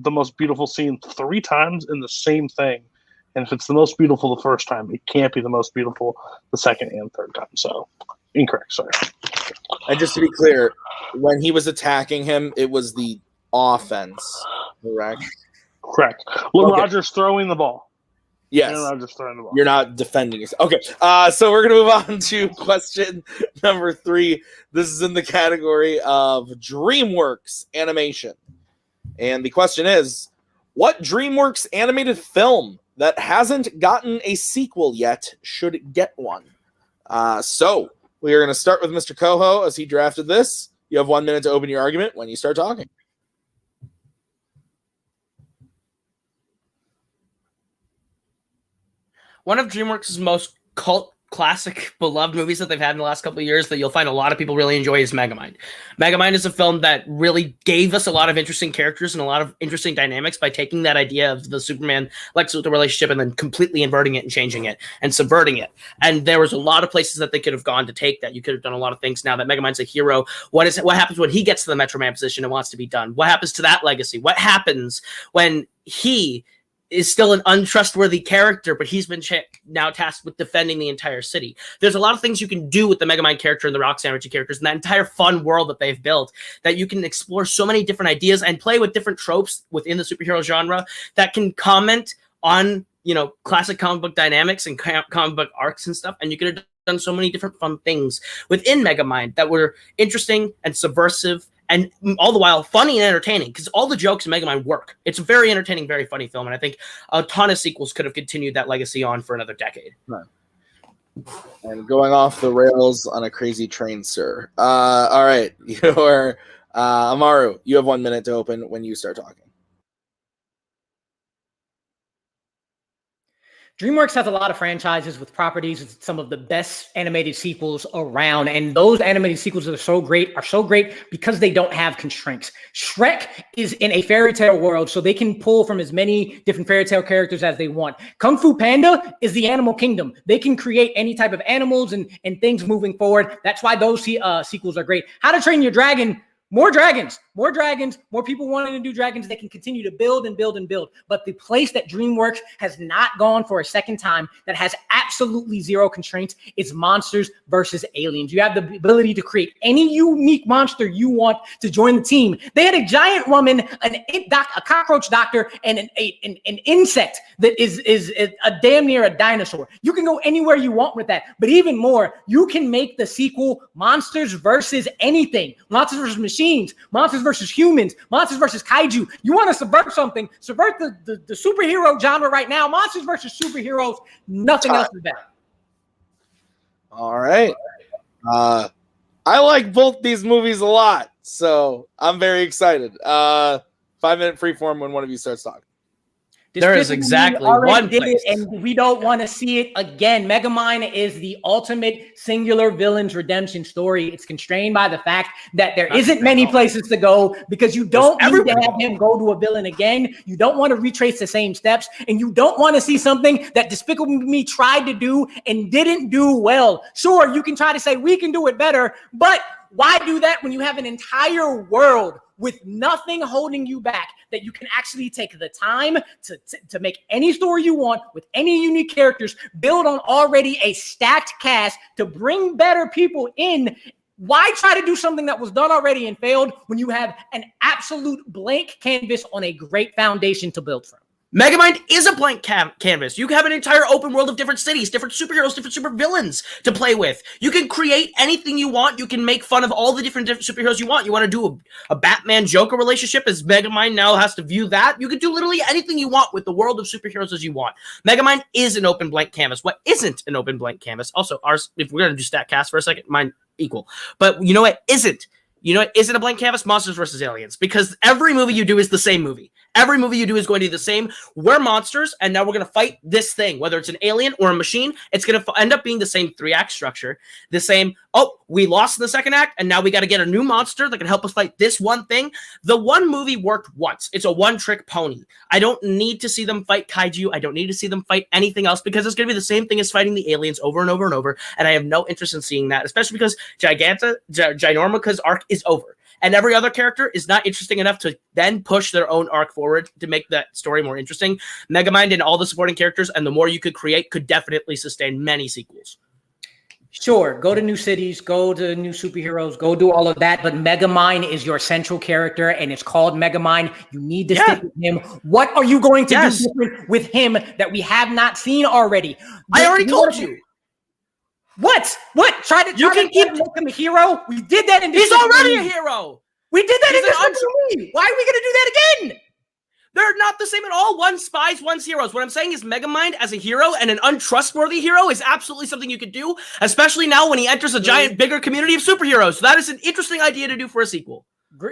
the most beautiful scene 3 times in the same thing. And if it's the most beautiful the first time, it can't be the most beautiful the second and third time. So, incorrect, sorry. And just to be clear, when he was attacking him, it was the offense, correct? Correct. Well, Okay. Roger's throwing the ball. Yes. Aaron Rodgers throwing the ball. You're not defending yourself. Okay, so we're going to move on to question number 3. This is in the category of DreamWorks animation. And the question is, what DreamWorks animated film that hasn't gotten a sequel yet should get one? So we are going to start with Mr. Koho as he drafted this. You have 1 minute to open your argument when you start talking. One of DreamWorks' most cult classic beloved movies that they've had in the last couple of years that you'll find a lot of people really enjoy is Megamind. Megamind is a film that really gave us a lot of interesting characters and a lot of interesting dynamics by taking that idea of the Superman Lex Luthor relationship and then completely inverting it and changing it and subverting it. And there was a lot of places that they could have gone to take that. You could have done a lot of things now that Megamind's a hero. What happens when he gets to the Metro Man position and wants to be done? What happens to that legacy? What happens when he is still an untrustworthy character, but he's been now tasked with defending the entire city? There's a lot of things you can do with the Megamind character and the Roxanne Ritchie characters and that entire fun world that they've built, that you can explore so many different ideas and play with different tropes within the superhero genre that can comment on, classic comic book dynamics and comic book arcs and stuff. And you could have done so many different fun things within Megamind that were interesting and subversive, and all the while funny and entertaining, because all the jokes in Megamind work. It's a very entertaining, very funny film, and I think a ton of sequels could have continued that legacy on for another decade. Right. And going off the rails on a crazy train, sir. All right, Amaru, you have 1 minute to open when you start talking. DreamWorks has a lot of franchises with properties with some of the best animated sequels around, and those animated sequels are so great because they don't have constraints. Shrek is in a fairy tale world, so they can pull from as many different fairy tale characters as they want. Kung Fu Panda is the animal kingdom. They can create any type of animals and things moving forward. That's why those sequels are great. How to Train Your Dragon. More dragons, more people wanting to do dragons. They can continue to build and build and build. But the place that DreamWorks has not gone for a second time, that has absolutely zero constraints, is monsters versus aliens. You have the ability to create any unique monster you want to join the team. They had a giant woman, a cockroach doctor, and an insect that is a damn near a dinosaur. You can go anywhere you want with that. But even more, you can make the sequel monsters versus anything. Monsters versus machines, monsters versus humans, monsters versus kaiju. You want to subvert something, subvert the superhero genre right now. Monsters versus superheroes, nothing else is better. All right. I like both these movies a lot, so I'm very excited. 5 minute freeform when one of you starts talking. There is exactly already one did place. it, and we don't want to see it again. Megamind is the ultimate singular villain's redemption story. It's constrained by the fact that there isn't many places to go because you don't need to have him go to a villain again. You don't want to retrace the same steps, and you don't want to see something that Despicable Me tried to do and didn't do well. Sure, you can try to say we can do it better, but why do that when you have an entire world with nothing holding you back, that you can actually take the time to make any story you want with any unique characters, build on already a stacked cast to bring better people in? Why try to do something that was done already and failed when you have an absolute blank canvas on a great foundation to build from? Megamind is a blank canvas. You have an entire open world of different cities, different superheroes, different super villains to play with. You can create anything you want. You can make fun of all the different superheroes you want. You want to do a Batman-Joker relationship, as Megamind now has to view that. You can do literally anything you want with the world of superheroes as you want. Megamind is an open blank canvas. What isn't an open blank canvas? Also, ours, if we're going to do StatCast for a second, mine equal. But you know what isn't? You know what isn't a blank canvas? Monsters vs. Aliens. Because every movie you do is the same movie. Every movie you do is going to be the same. We're monsters, and now we're going to fight this thing. Whether it's an alien or a machine, it's going to end up being the same 3-act structure. The same, oh, we lost in the second act, and now we got to get a new monster that can help us fight this one thing. The one movie worked once. It's a one-trick pony. I don't need to see them fight kaiju. I don't need to see them fight anything else, because it's going to be the same thing as fighting the aliens over and over and over, and I have no interest in seeing that, especially because Ginormica's arc is over. And every other character is not interesting enough to then push their own arc forward to make that story more interesting. Megamind and all the supporting characters, and the more you could create, could definitely sustain many sequels. Sure, go to new cities, go to new superheroes, go do all of that, but Megamind is your central character, and it's called Megamind. You need to stick with him. What are you going to do different with him that we have not seen already? I already told you. What? Try to make him a hero? We did that in He's already a hero. We did that in this. Why are we going to do that again? They're not the same at all. One's spies, one's heroes. What I'm saying is Megamind as a hero and an untrustworthy hero is absolutely something you could do, especially now when he enters a giant, bigger community of superheroes. So that is an interesting idea to do for a sequel.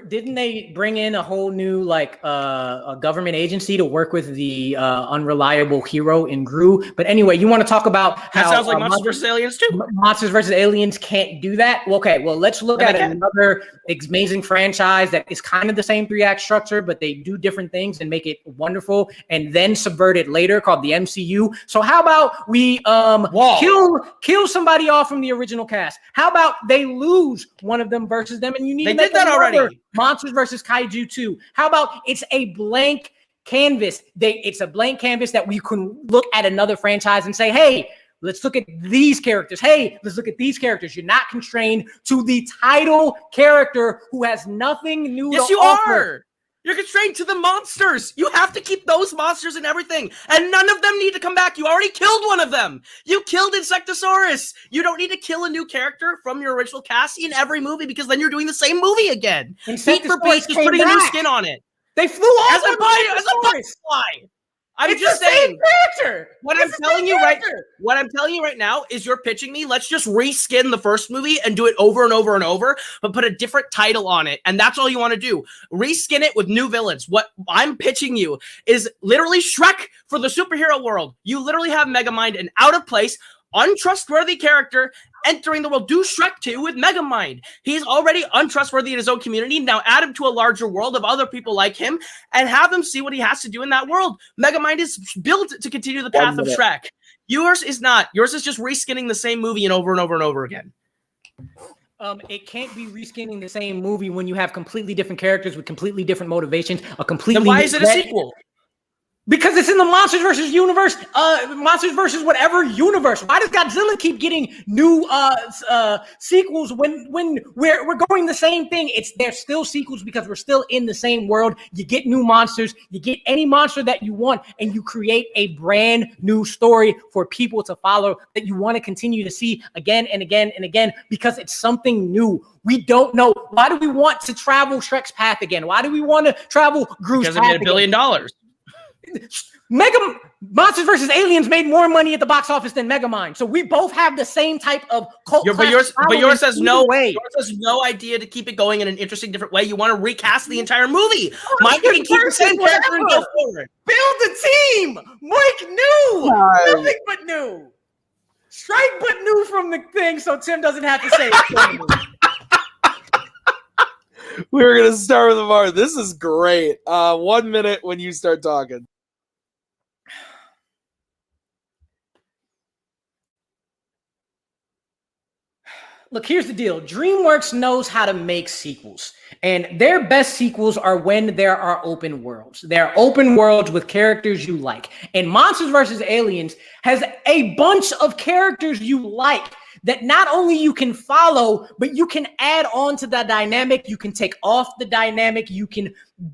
Didn't they bring in a whole new a government agency to work with the unreliable hero in Gru? But anyway, you want to talk about how that sounds like Monsters vs. Aliens too. Monsters vs. Aliens can't do that. Okay, well, let's look at another amazing franchise that is kind of the same 3-act structure, but they do different things and make it wonderful, and then subvert it later, called the MCU. So how about we kill somebody off from the original cast? How about they lose one of them versus them, and you need to make that already. Monsters versus Kaiju 2. How about it's a blank canvas? It's a blank canvas that we can look at another franchise and say, hey, let's look at these characters. Hey, let's look at these characters. You're not constrained to the title character who has nothing new to offer. Yes, you are. You're constrained to the monsters. You have to keep those monsters and everything. And none of them need to come back. You already killed one of them. You killed Insectosaurus. You don't need to kill a new character from your original cast in every movie, because then you're doing the same movie again. Beat for beat, just putting a new skin on it. They flew off as a butterfly. I'm just saying. What I'm telling you right now is you're pitching me, let's just reskin the first movie and do it over and over and over, but put a different title on it. And that's all you want to do. Reskin it with new villains. What I'm pitching you is literally Shrek for the superhero world. You literally have Megamind, an out of place, untrustworthy character entering the world. Do Shrek 2 with Megamind. He's already untrustworthy in his own community. Now add him to a larger world of other people like him and have him see what he has to do in that world. Megamind is built to continue the path of Shrek. Yours is not. Yours is just reskinning the same movie and over and over and over again. It can't be reskinning the same movie when you have completely different characters with completely different motivations. Then why is it a sequel? Because it's in the Monsters versus Universe, Monsters versus whatever universe. Why does Godzilla keep getting new sequels when we're going the same thing? They're still sequels because we're still in the same world. You get new monsters, you get any monster that you want, and you create a brand new story for people to follow that you want to continue to see again and again and again, because it's something new. We don't know. Why do we want to travel Shrek's path again? Why do we want to travel Gru's path again? Because it made $1 billion. Monsters vs. Aliens made more money at the box office than Megamind, so we both have the same type of cult. But yours has no way. Yours has no idea to keep it going in an interesting, different way. You want to recast the entire movie. Mine can keep the same character and go forward. Build a Dream! Mike knew! Nothing but new. Strike but new from the thing so Tim doesn't have to say it. We're going to start with Amaru. This is great. 1 minute when you start talking. Look, here's the deal. DreamWorks knows how to make sequels, and their best sequels are when there are open worlds. There are open worlds with characters you like, and Monsters vs. Aliens has a bunch of characters you like that not only you can follow, but you can add on to that dynamic. You can take off the dynamic. You can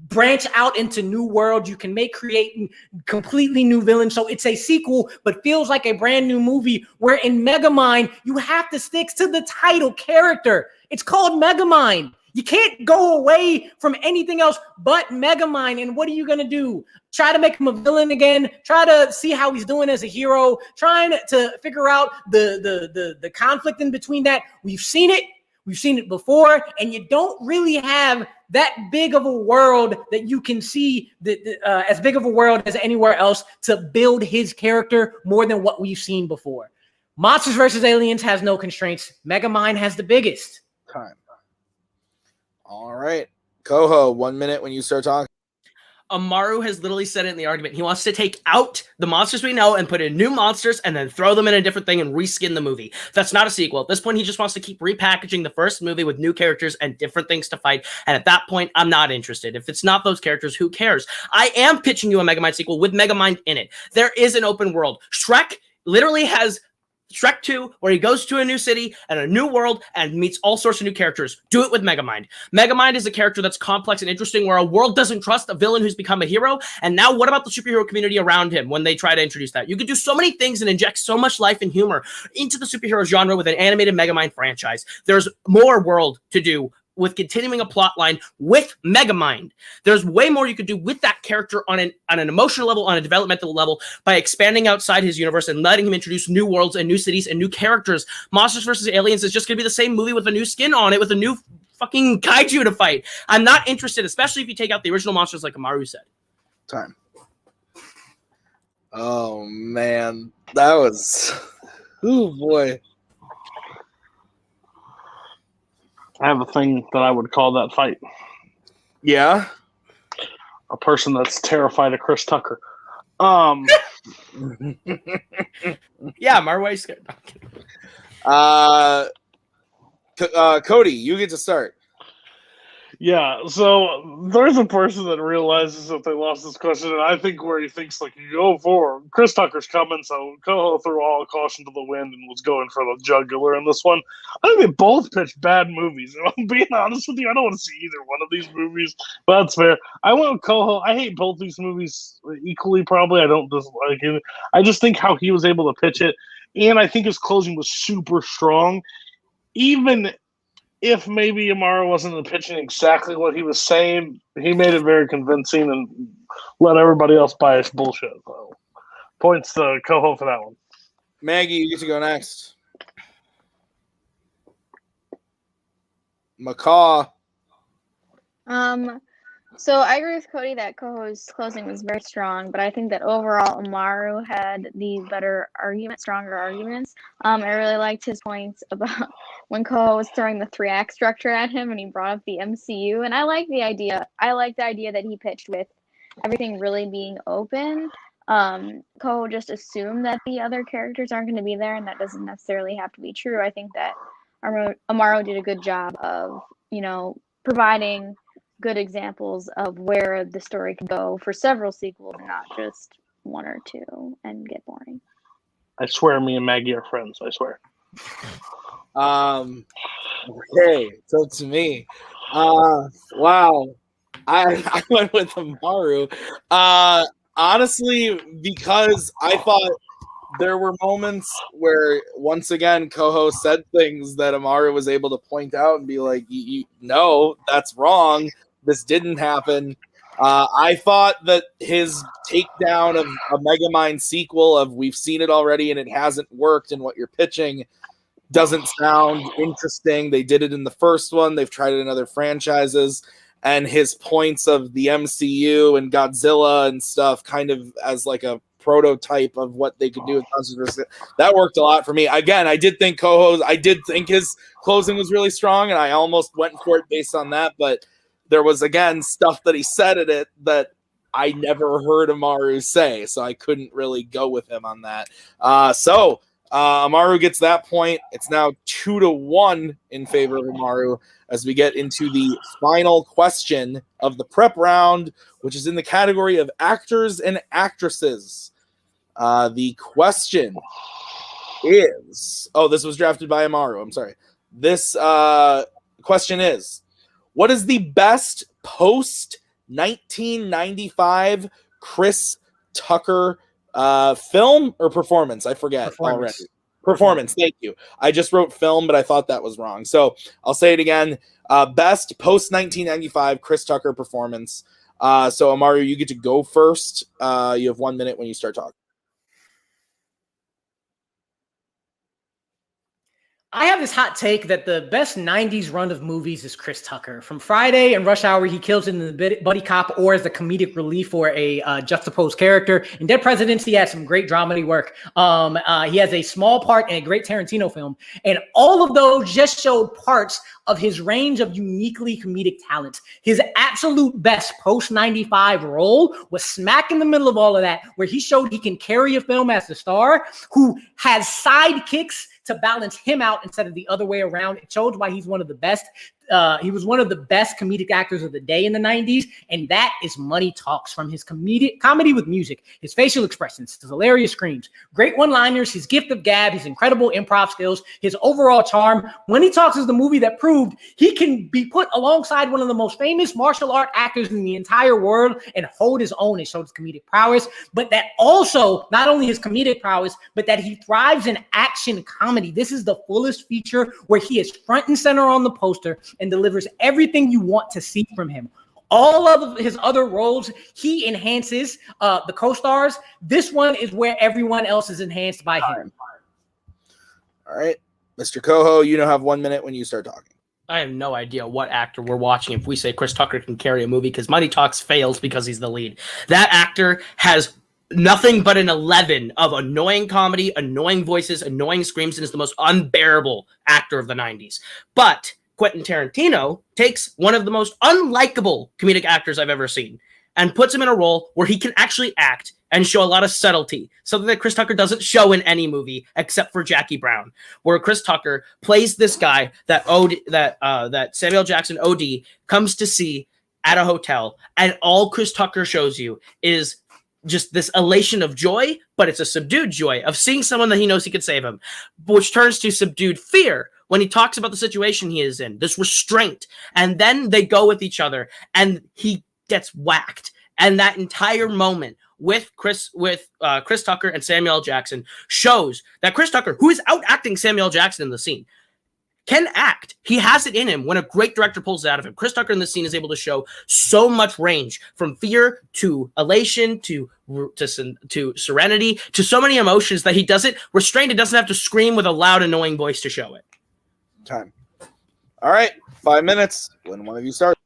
branch out into new worlds. You can create completely new villains. So it's a sequel, but feels like a brand new movie, where in Megamind, you have to stick to the title character. It's called Megamind. You can't go away from anything else but Megamind. And what are you going to do? Try to make him a villain again? Try to see how he's doing as a hero? Trying to figure out the conflict in between that? We've seen it. We've seen it before. And you don't really have that big of a world that you can see as big of a world as anywhere else to build his character more than what we've seen before. Monsters vs. Aliens has no constraints. Megamind has the biggest. Time. All right. Koho, 1 minute when you start talking. Amaru has literally said it in the argument. He wants to take out the monsters we know and put in new monsters and then throw them in a different thing and reskin the movie. That's not a sequel. At this point, he just wants to keep repackaging the first movie with new characters and different things to fight. And at that point, I'm not interested. If it's not those characters, who cares? I am pitching you a Megamind sequel with Megamind in it. There is an open world. Shrek literally has Shrek 2, where he goes to a new city and a new world and meets all sorts of new characters. Do it with Megamind. Megamind is a character that's complex and interesting, where a world doesn't trust a villain who's become a hero. And now what about the superhero community around him when they try to introduce that? You could do so many things and inject so much life and humor into the superhero genre with an animated Megamind franchise. There's more world to do with continuing a plot line with Megamind. There's way more you could do with that character on an emotional level, on a developmental level, by expanding outside his universe and letting him introduce new worlds and new cities and new characters. Monsters vs. Aliens is just going to be the same movie with a new skin on it, with a new fucking kaiju to fight. I'm not interested, especially if you take out the original monsters like Amaru said. Time. Oh, man. That was... Oh, boy. I have a thing that I would call that fight. Yeah? A person that's terrified of Chris Tucker. Yeah, Amaru, why are you scared? Cody, you get to start. Yeah, so there's a person that realizes that they lost this question, and I think where he thinks, like, you go for Chris Tucker's coming, so Koho threw all caution to the wind and was going for the jugular in this one. I think they both pitched bad movies. If I'm being honest with you, I don't want to see either one of these movies, but that's fair. I went with Koho. I hate both these movies equally, probably. I don't dislike it. I just think how he was able to pitch it, and I think his closing was super strong, even if maybe Amaru wasn't pitching exactly what he was saying. He made it very convincing and let everybody else buy his bullshit. So, points to Koho for that one. Maggie, you get to go next. Macaw. So I agree with Cody that Koho's closing was very strong, but I think that overall Amaru had the better argument, stronger arguments. I really liked his points about when Koho was throwing the 3-act structure at him and he brought up the MCU, and I like the idea. I like the idea that he pitched with everything really being open. Koho just assumed that the other characters aren't going to be there, and that doesn't necessarily have to be true. I think that Amaru did a good job of, providing good examples of where the story can go for several sequels, not just one or two, and get boring. I swear me and Maggie are friends. I swear. Okay, so to me. Wow. I went with Amaru. Honestly, because I thought there were moments where, once again, Koho said things that Amaru was able to point out and be like, no, that's wrong. This didn't happen. I thought that his takedown of a Megamind sequel of we've seen it already and it hasn't worked, and what you're pitching doesn't sound interesting. They did it in the first one. They've tried it in other franchises. and his points of the MCU and Godzilla and stuff kind of as like a prototype of what they could do with Monsters. That worked a lot for me. Again, I did think his closing was really strong, and I almost went for it based on that, but there was, again, stuff that he said in it that I never heard Amaru say, so I couldn't really go with him on that. So Amaru gets that point. It's now 2-1 in favor of Amaru as we get into the final question of the prep round, which is in the category of actors and actresses. The question is... Oh, this was drafted by Amaru. I'm sorry. This question is, what is the best post-1995 Chris Tucker film or performance? I forget already. Performance, thank you. I just wrote film, but I thought that was wrong. So I'll say it again. Best post-1995 Chris Tucker performance. So Amaru, you get to go first. You have 1 minute when you start talking. I have this hot take that the best 90s run of movies is Chris Tucker. From Friday and Rush Hour, he kills in the buddy cop or as the comedic relief for a juxtaposed character. In Dead Presidents, he has some great dramedy work. He has a small part in a great Tarantino film. And all of those just showed parts of his range of uniquely comedic talents. His absolute best post-95 role was smack in the middle of all of that, where he showed he can carry a film as the star who has sidekicks to balance him out instead of the other way around. It shows why he's one of the best. He was one of the best comedic actors of the day in the 90s, and that is Money Talks. From his comedy with music, his facial expressions, his hilarious screams, great one-liners, his gift of gab, his incredible improv skills, his overall charm. Money Talks is the movie that proved he can be put alongside one of the most famous martial art actors in the entire world and hold his own and show his comedic prowess, but that also, not only his comedic prowess, but that he thrives in action comedy. This is the fullest feature where he is front and center on the poster and delivers everything you want to see from him. All of his other roles, he enhances the co-stars. This one is where everyone else is enhanced by him. All right. Mr. Koho, you now have 1 minute when you start talking. I have no idea what actor we're watching if we say Chris Tucker can carry a movie, because Money Talks fails because he's the lead. That actor has nothing but an 11 of annoying comedy, annoying voices, annoying screams, and is the most unbearable actor of the 90s. But Quentin Tarantino takes one of the most unlikable comedic actors I've ever seen and puts him in a role where he can actually act and show a lot of subtlety, something that Chris Tucker doesn't show in any movie except for Jackie Brown, where Chris Tucker plays this guy that Samuel Jackson OD comes to see at a hotel, and all Chris Tucker shows you is just this elation of joy, but it's a subdued joy of seeing someone that he knows he could save him, which turns to subdued fear when he talks about the situation he is in, this restraint. And then they go with each other and he gets whacked. And that entire moment with Chris Tucker and Samuel L. Jackson shows that Chris Tucker, who is out acting Samuel L. Jackson in the scene, can act. He has it in him when a great director pulls it out of him. Chris Tucker in this scene is able to show so much range, from fear to elation to serenity to so many emotions that he does it restrained. It doesn't have to scream with a loud, annoying voice to show it. Time. All right, 5 minutes. When one of you starts.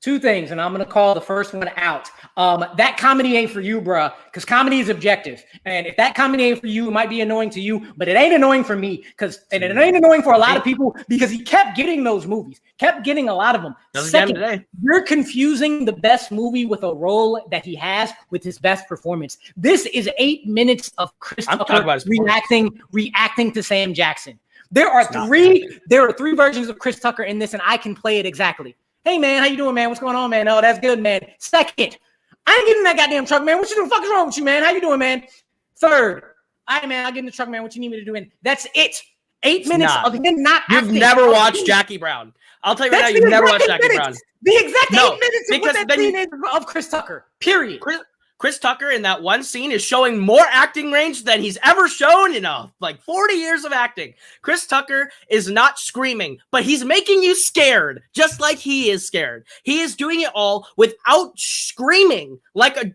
Two things, and I'm going to call the first one out. That comedy ain't for you, bruh, because comedy is objective. And if that comedy ain't for you, it might be annoying to you, but it ain't annoying for me, and it ain't annoying for a lot of people because he kept getting those movies, kept getting a lot of them. Second, you're confusing the best movie with a role that he has with his best performance. This is 8 minutes of Chris Tucker reacting to Sam Jackson. There are three versions of Chris Tucker in this, and I can play it exactly. Hey, man, how you doing, man? What's going on, man? Oh, that's good, man. Second, I ain't getting in that goddamn truck, man. What you doing? Fuck is wrong with you, man? How you doing, man? Third, all right, man, I'll get in the truck, man. What you need me to do? And that's it. 8 minutes of him not acting. You've never watched Jackie Brown. I'll tell you right now, you've never watched Jackie Brown. The exact 8 minutes of what that scene is of Chris Tucker, period. Chris Tucker in that one scene is showing more acting range than he's ever shown in 40 years of acting. Chris Tucker is not screaming, but he's making you scared, just like he is scared. He is doing it all without screaming like a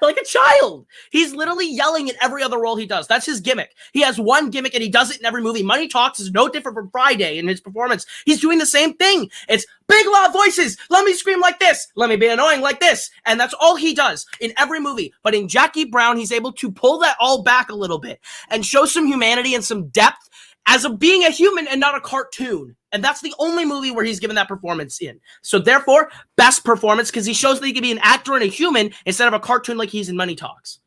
like a child. He's literally yelling in every other role he does. That's his gimmick. He has one gimmick and he does it in every movie. Money Talks is no different from Friday in his performance. He's doing the same thing. It's big, loud voices. Let me scream like this. Let me be annoying like this. And that's all he does in every movie. But in Jackie Brown, he's able to pull that all back a little bit and show some humanity and some depth as of being a human and not a cartoon. And that's the only movie where he's given that performance in. So therefore, best performance, because he shows that he can be an actor and a human instead of a cartoon like he's in Money Talks.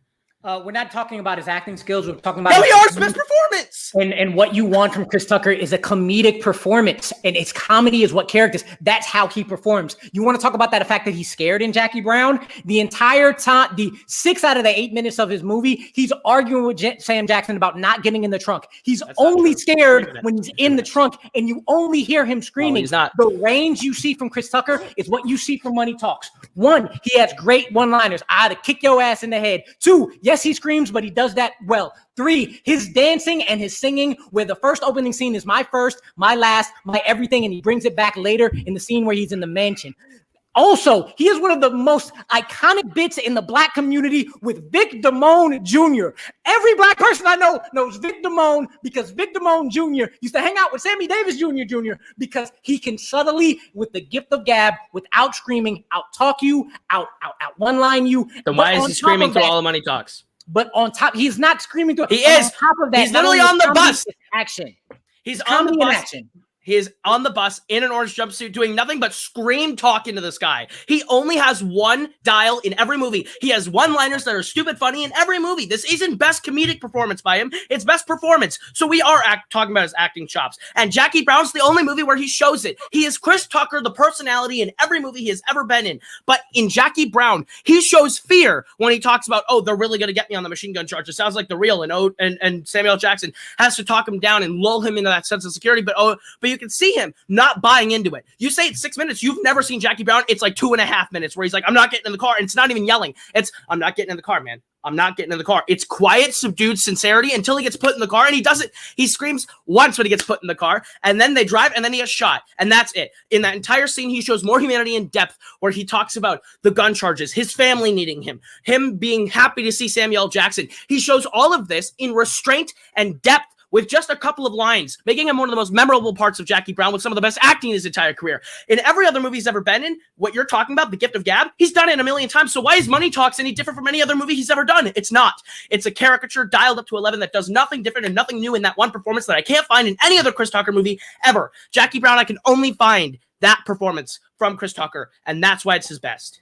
We're not talking about his acting skills. We're talking about his best performance. And what you want from Chris Tucker is a comedic performance. And it's comedy is what characters. That's how he performs. You want to talk about that fact that he's scared in Jackie Brown? The entire time, the 6 out of the 8 minutes of his movie, he's arguing with Sam Jackson about not getting in the trunk. He's only scared when he's in the trunk, and you only hear him screaming. No, he's not. The range you see from Chris Tucker is what you see from Money Talks. 1, he has great one-liners. I ought to kick your ass in the head. 2, yes, he screams, but he does that well. 3, his dancing and his singing, where the first opening scene is my first, my last, my everything, and he brings it back later in the scene where he's in the mansion. Also, he is one of the most iconic bits in the Black community with Vic Damone Jr. Every Black person I know knows Vic Damone because Vic Damone Jr. used to hang out with Sammy Davis Jr. because he can subtly, with the gift of gab, without screaming, out-talk you, out one-line you. Then why is he screaming through all the Money Talks? But on top, he's not screaming through. He is. On top of that, he's literally on the bus. Action. He's on the bus. Action. He is on the bus in an orange jumpsuit doing nothing but scream talk into the sky. He only has one dial in every movie. He has one-liners that are stupid funny in every movie. This isn't best comedic performance by him. It's best performance. So we are talking about his acting chops. And Jackie Brown's the only movie where he shows it. He is Chris Tucker, the personality in every movie he has ever been in. But in Jackie Brown, he shows fear when he talks about, oh, they're really going to get me on the machine gun charge. It sounds like the real. And Samuel L. Jackson has to talk him down and lull him into that sense of security. But you can see him not buying into it. You say it's 6 minutes. You've never seen Jackie Brown. It's like 2.5 minutes where he's like, I'm not getting in the car. And it's not even yelling. It's, I'm not getting in the car, man. I'm not getting in the car. It's quiet, subdued sincerity until he gets put in the car. And he does it. He screams once when he gets put in the car. And then they drive and then he gets shot. And that's it. In that entire scene, he shows more humanity and depth where he talks about the gun charges, his family needing him being happy to see Samuel L. Jackson. He shows all of this in restraint and depth with just a couple of lines, making him one of the most memorable parts of Jackie Brown with some of the best acting in his entire career. In every other movie he's ever been in, what you're talking about, The Gift of Gab, he's done it a million times. So why is Money Talks any different from any other movie he's ever done? It's not. It's a caricature dialed up to 11 that does nothing different and nothing new in that one performance that I can't find in any other Chris Tucker movie ever. Jackie Brown, I can only find that performance from Chris Tucker, and that's why it's his best.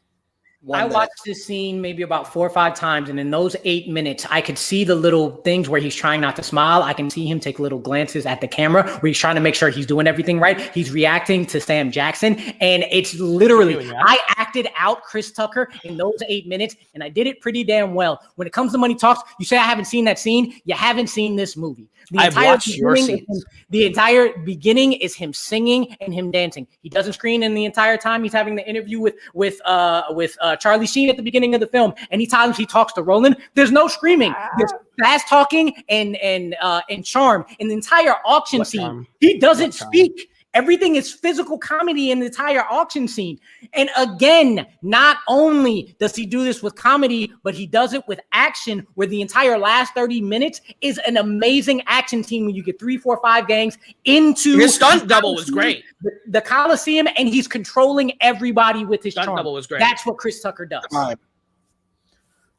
I watched this scene maybe about 4 or 5 times, and in those 8 minutes, I could see the little things where he's trying not to smile. I can see him take little glances at the camera where he's trying to make sure he's doing everything right. He's reacting to Sam Jackson, and it's literally, I acted out Chris Tucker in those 8 minutes, and I did it pretty damn well. When it comes to Money Talks, you say I haven't seen that scene. You haven't seen this movie. I've watched your scenes. The entire beginning is him singing and him dancing. He doesn't scream in the entire time. He's having the interview with Charlie Sheen at the beginning of the film. Anytime he talks to Roland, there's no screaming. There's fast talking and charm. In the entire auction scene, he doesn't speak. Everything is physical comedy in the entire auction scene. And again, not only does he do this with comedy, but he does it with action, where the entire last 30 minutes is an amazing action scene when you get 3, 4, 5 gangs into his stunt double was great. The Coliseum, and he's controlling everybody with his stunt charm. Double was great. That's what Chris Tucker does. All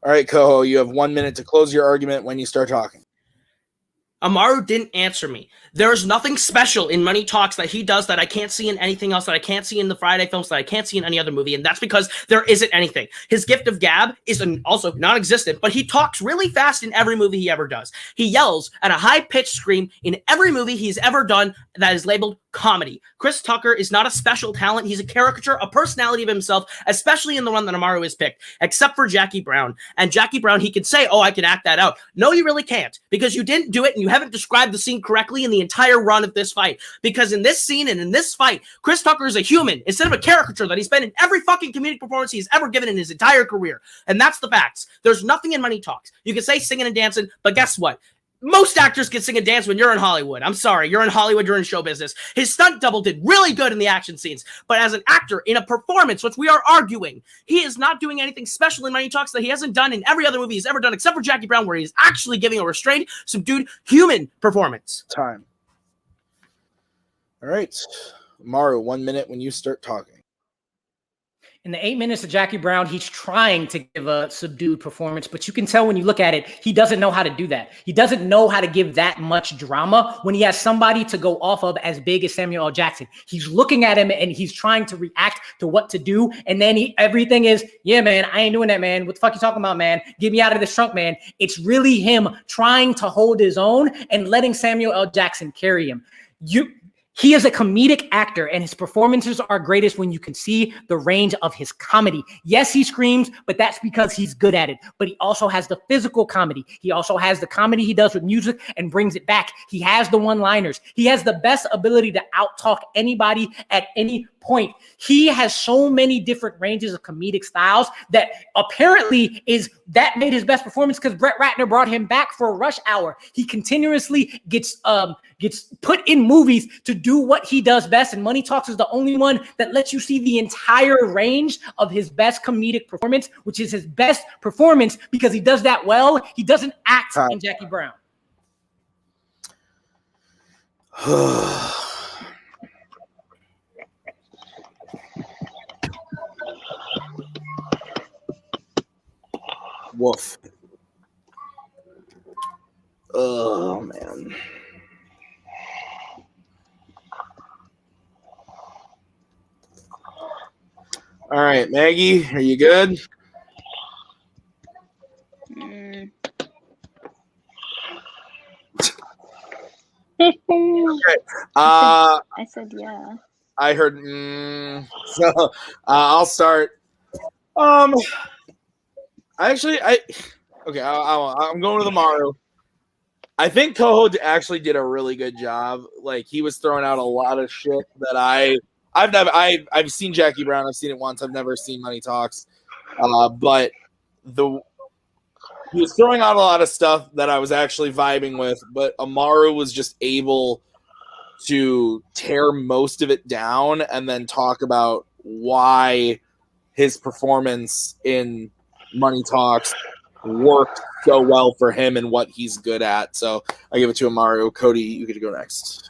right, Koho, you have 1 minute to close your argument when you start talking. Amaru didn't answer me. There's nothing special in Money Talks that he does that I can't see in anything else, that I can't see in the Friday films, that I can't see in any other movie, and that's because there isn't anything. His gift of gab is also non-existent, but he talks really fast in every movie he ever does. He yells at a high-pitched scream in every movie he's ever done that is labeled comedy. Chris Tucker is not a special talent. He's a caricature, a personality of himself, especially in the one that Amaru has picked, except for Jackie Brown. And Jackie Brown, he can say, oh, I can act that out. No, you really can't, because you didn't do it and you haven't described the scene correctly in the entire run of this fight. Because in this scene and in this fight, Chris Tucker is a human instead of a caricature that he's been in every fucking comedic performance he's ever given in his entire career. And that's the facts. There's nothing in Money Talks. You can say singing and dancing, but guess what? most actors can sing and dance when you're in Hollywood. I'm sorry, you're in Hollywood, you're in show business. His stunt double did really good in the action scenes, but as an actor in a performance, which we are arguing, he is not doing anything special in Money Talks that he hasn't done in every other movie he's ever done, except for Jackie Brown, where he's actually giving a restrained, subdued, human performance. Time. All right, Amaru, 1 minute when you start talking. In the 8 minutes of Jackie Brown, he's trying to give a subdued performance, but you can tell when you look at it, he doesn't know how to do that. He doesn't know how to give that much drama when he has somebody to go off of as big as Samuel L. Jackson. He's looking at him and he's trying to react to what to do. And then everything is, yeah, man, I ain't doing that, man. What the fuck you talking about, man? Get me out of this trunk, man. It's really him trying to hold his own and letting Samuel L. Jackson carry him. He is a comedic actor, and his performances are greatest when you can see the range of his comedy. Yes, he screams, but that's because he's good at it. But he also has the physical comedy. He also has the comedy he does with music and brings it back. He has the one-liners. He has the best ability to out-talk anybody at any point. He has so many different ranges of comedic styles that apparently that made his best performance because Brett Ratner brought him back for Rush Hour. He continuously gets put in movies to do what he does best, and Money Talks is the only one that lets you see the entire range of his best comedic performance, which is his best performance because he does that well. He doesn't act in Jackie Brown. Woof. Oh, man. All right, Maggie, are you good? Okay. I said yeah. I heard so I'll start. I'm going with Amaru. I think Koho actually did a really good job. Like, he was throwing out a lot of shit that I've seen Jackie Brown. I've seen it once. I've never seen Money Talks. But he was throwing out a lot of stuff that I was actually vibing with, but Amaru was just able to tear most of it down and then talk about why his performance in Money Talks worked so well for him and what he's good at. So I give it to Amaru. Cody, you get to go next.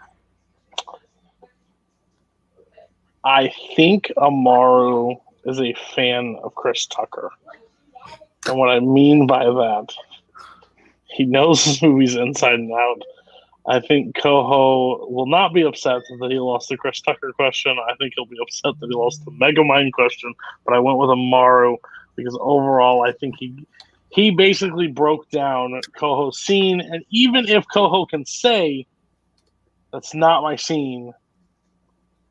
I think Amaru is a fan of Chris Tucker. And what I mean by that, he knows his movies inside and out. I think Koho will not be upset that he lost the Chris Tucker question. I think he'll be upset that he lost the Megamind question. But I went with Amaru because overall I think he basically broke down Koho's scene. And even if Koho can say, that's not my scene,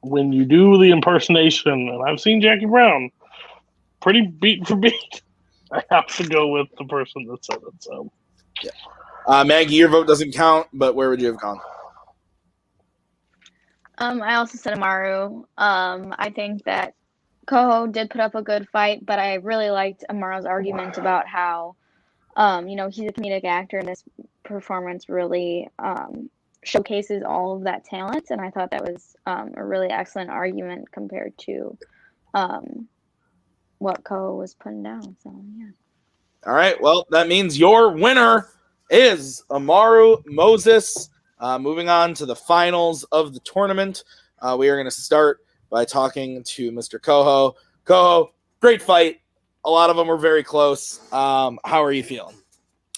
when you do the impersonation, and I've seen Jackie Brown, pretty beat for beat, I have to go with the person that said it. So, yeah. Maggie, your vote doesn't count, but where would you have gone? I also said Amaru. I think that Koho did put up a good fight, but I really liked Amaru's argument about how, he's a comedic actor, and this performance really showcases all of that talent. And I thought that was a really excellent argument compared to what Koho was putting down. So, yeah. All right. Well, that means your winner is Amaru Moses. Moving on to the finals of the tournament, we are going to start by talking to Mr. Koho. Koho, great fight. A lot of them were very close. How are you feeling?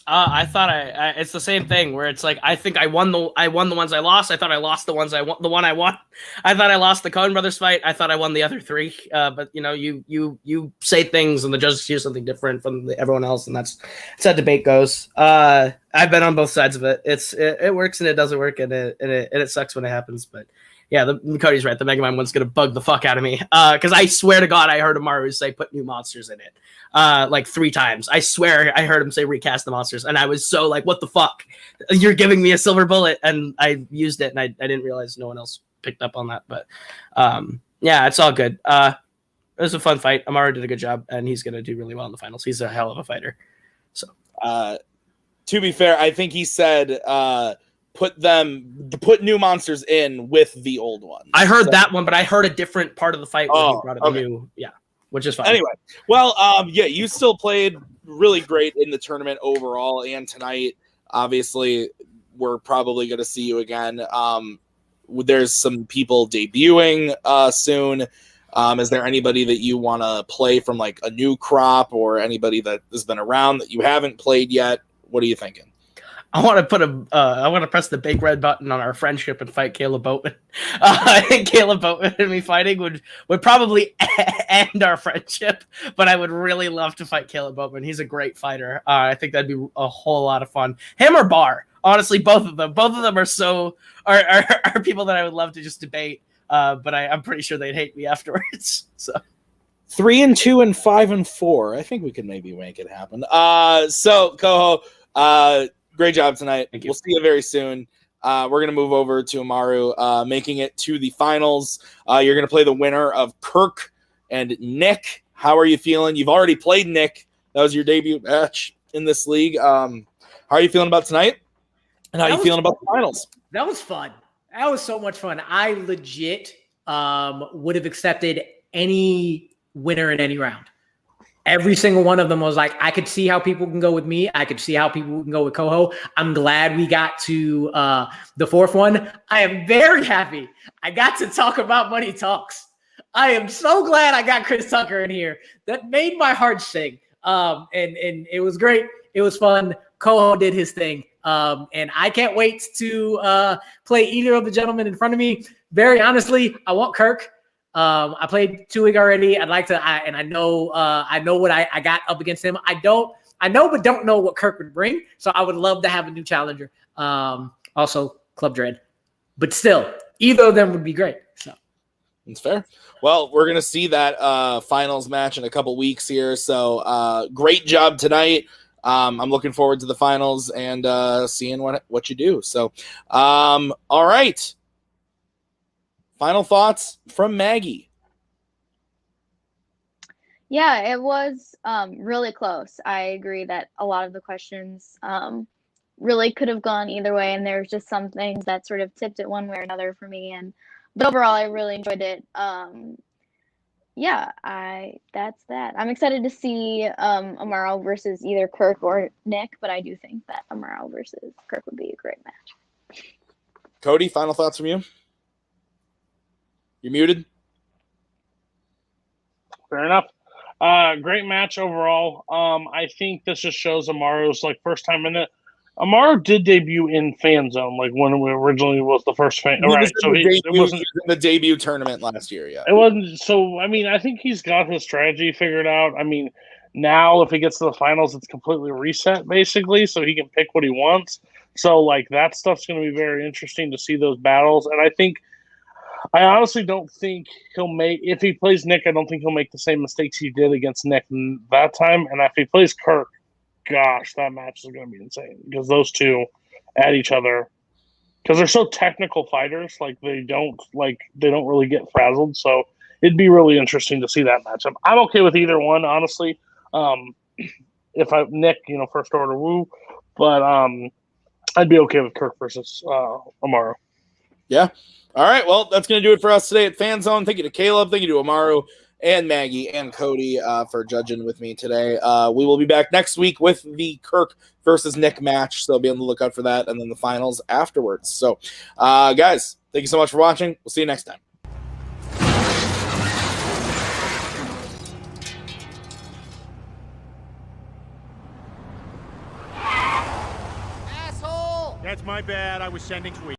I thought it's the same thing where it's like I think I won the ones I lost. I thought I lost the ones I won. The one I won, I thought I lost the Coen Brothers fight. I thought I won the other three. But you say things and the judges hear something different from everyone else, and that's how debate goes. I've been on both sides of it. It works and it doesn't work, and it sucks when it happens. But yeah, Cody's right. The Megamind one's gonna bug the fuck out of me because I swear to God I heard Amaru say put new monsters in it. Like 3 times. I swear I heard him say recast the monsters, and I was so like, what the fuck? You're giving me a silver bullet, and I used it, and I didn't realize no one else picked up on that. But yeah, it's all good. It was a fun fight. Amaru did a good job, and he's going to do really well in the finals. He's a hell of a fighter. So To be fair, I think he said put new monsters in with the old ones. I heard that one, but I heard a different part of the fight where he brought up okay. new, which is fine. Anyway, well, you still played really great in the tournament overall, and tonight, obviously, we're probably going to see you again. There's some people debuting soon. Is there anybody that you want to play from like a new crop, or anybody that has been around that you haven't played yet? What are you thinking? I want to press the big red button on our friendship and fight Kaleb Boatman. I think Kaleb Boatman and me fighting would probably end our friendship, but I would really love to fight Kaleb Boatman. He's a great fighter. I think that'd be a whole lot of fun. Him or Bar, honestly, both of them are people that I would love to just debate. But I'm pretty sure they'd hate me afterwards. So 3-2 and 5-4. I think we could maybe make it happen. So Koho, great job tonight. We'll see you very soon. We're going to move over to Amaru, making it to the finals. You're going to play the winner of Kirk and Nick. How are you feeling? You've already played Nick. That was your debut match in this league. How are you feeling about tonight? And how are you feeling about the finals? That was fun. That was so much fun. I legit would have accepted any winner in any round. Every single one of them was like, I could see how people can go with me. I could see how people can go with Koho. I'm glad we got to the fourth one. I am very happy I got to talk about Money Talks. I am so glad I got Chris Tucker in here. That made my heart sing. And it was great. It was fun. Koho did his thing. And I can't wait to play either of the gentlemen in front of me. Very honestly, I want Kirk. I played 2 week already. I'd like to, and I know what I got up against him. I know, but don't know what Kirk would bring. So I would love to have a new challenger. Also Club Dread, but still, either of them would be great. So it's fair. Well, we're gonna see that finals match in a couple weeks here. So great job tonight. I'm looking forward to the finals and seeing what you do. So, all right. Final thoughts from Maggie. Yeah, it was really close. I agree that a lot of the questions really could have gone either way, and there's just some things that sort of tipped it one way or another for me. But overall, I really enjoyed it. Yeah, that's that. I'm excited to see Amaru versus either Kirk or Nick, but I do think that Amaru versus Kirk would be a great match. Cody, final thoughts from you? You're muted. Fair enough. Great match overall. I think this just shows Amaru's first time in it. Amaru did debut in Fanzone, when it originally was the first fan. Right, so it wasn't in the debut tournament last year. Yeah, it wasn't. So I think he's got his strategy figured out. Now if he gets to the finals, it's completely reset basically, so he can pick what he wants. So that stuff's going to be very interesting to see those battles. And I honestly don't think he'll make, if he plays Nick, I don't think he'll make the same mistakes he did against Nick that time. And if he plays Kirk, gosh, that match is going to be insane because those two at each other, because they're so technical fighters, they don't really get frazzled. So it'd be really interesting to see that matchup. I'm okay with either one, honestly. If Nick, first order woo, but I'd be okay with Kirk versus Amaru. Yeah. All right. Well, that's going to do it for us today at Fanzone. Thank you to Kaleb. Thank you to Amaru and Maggie and Cody for judging with me today. We will be back next week with the Kirk versus Nick match. So be on the lookout for that, and then the finals afterwards. So, guys, thank you so much for watching. We'll see you next time. That's my bad. I was sending tweets.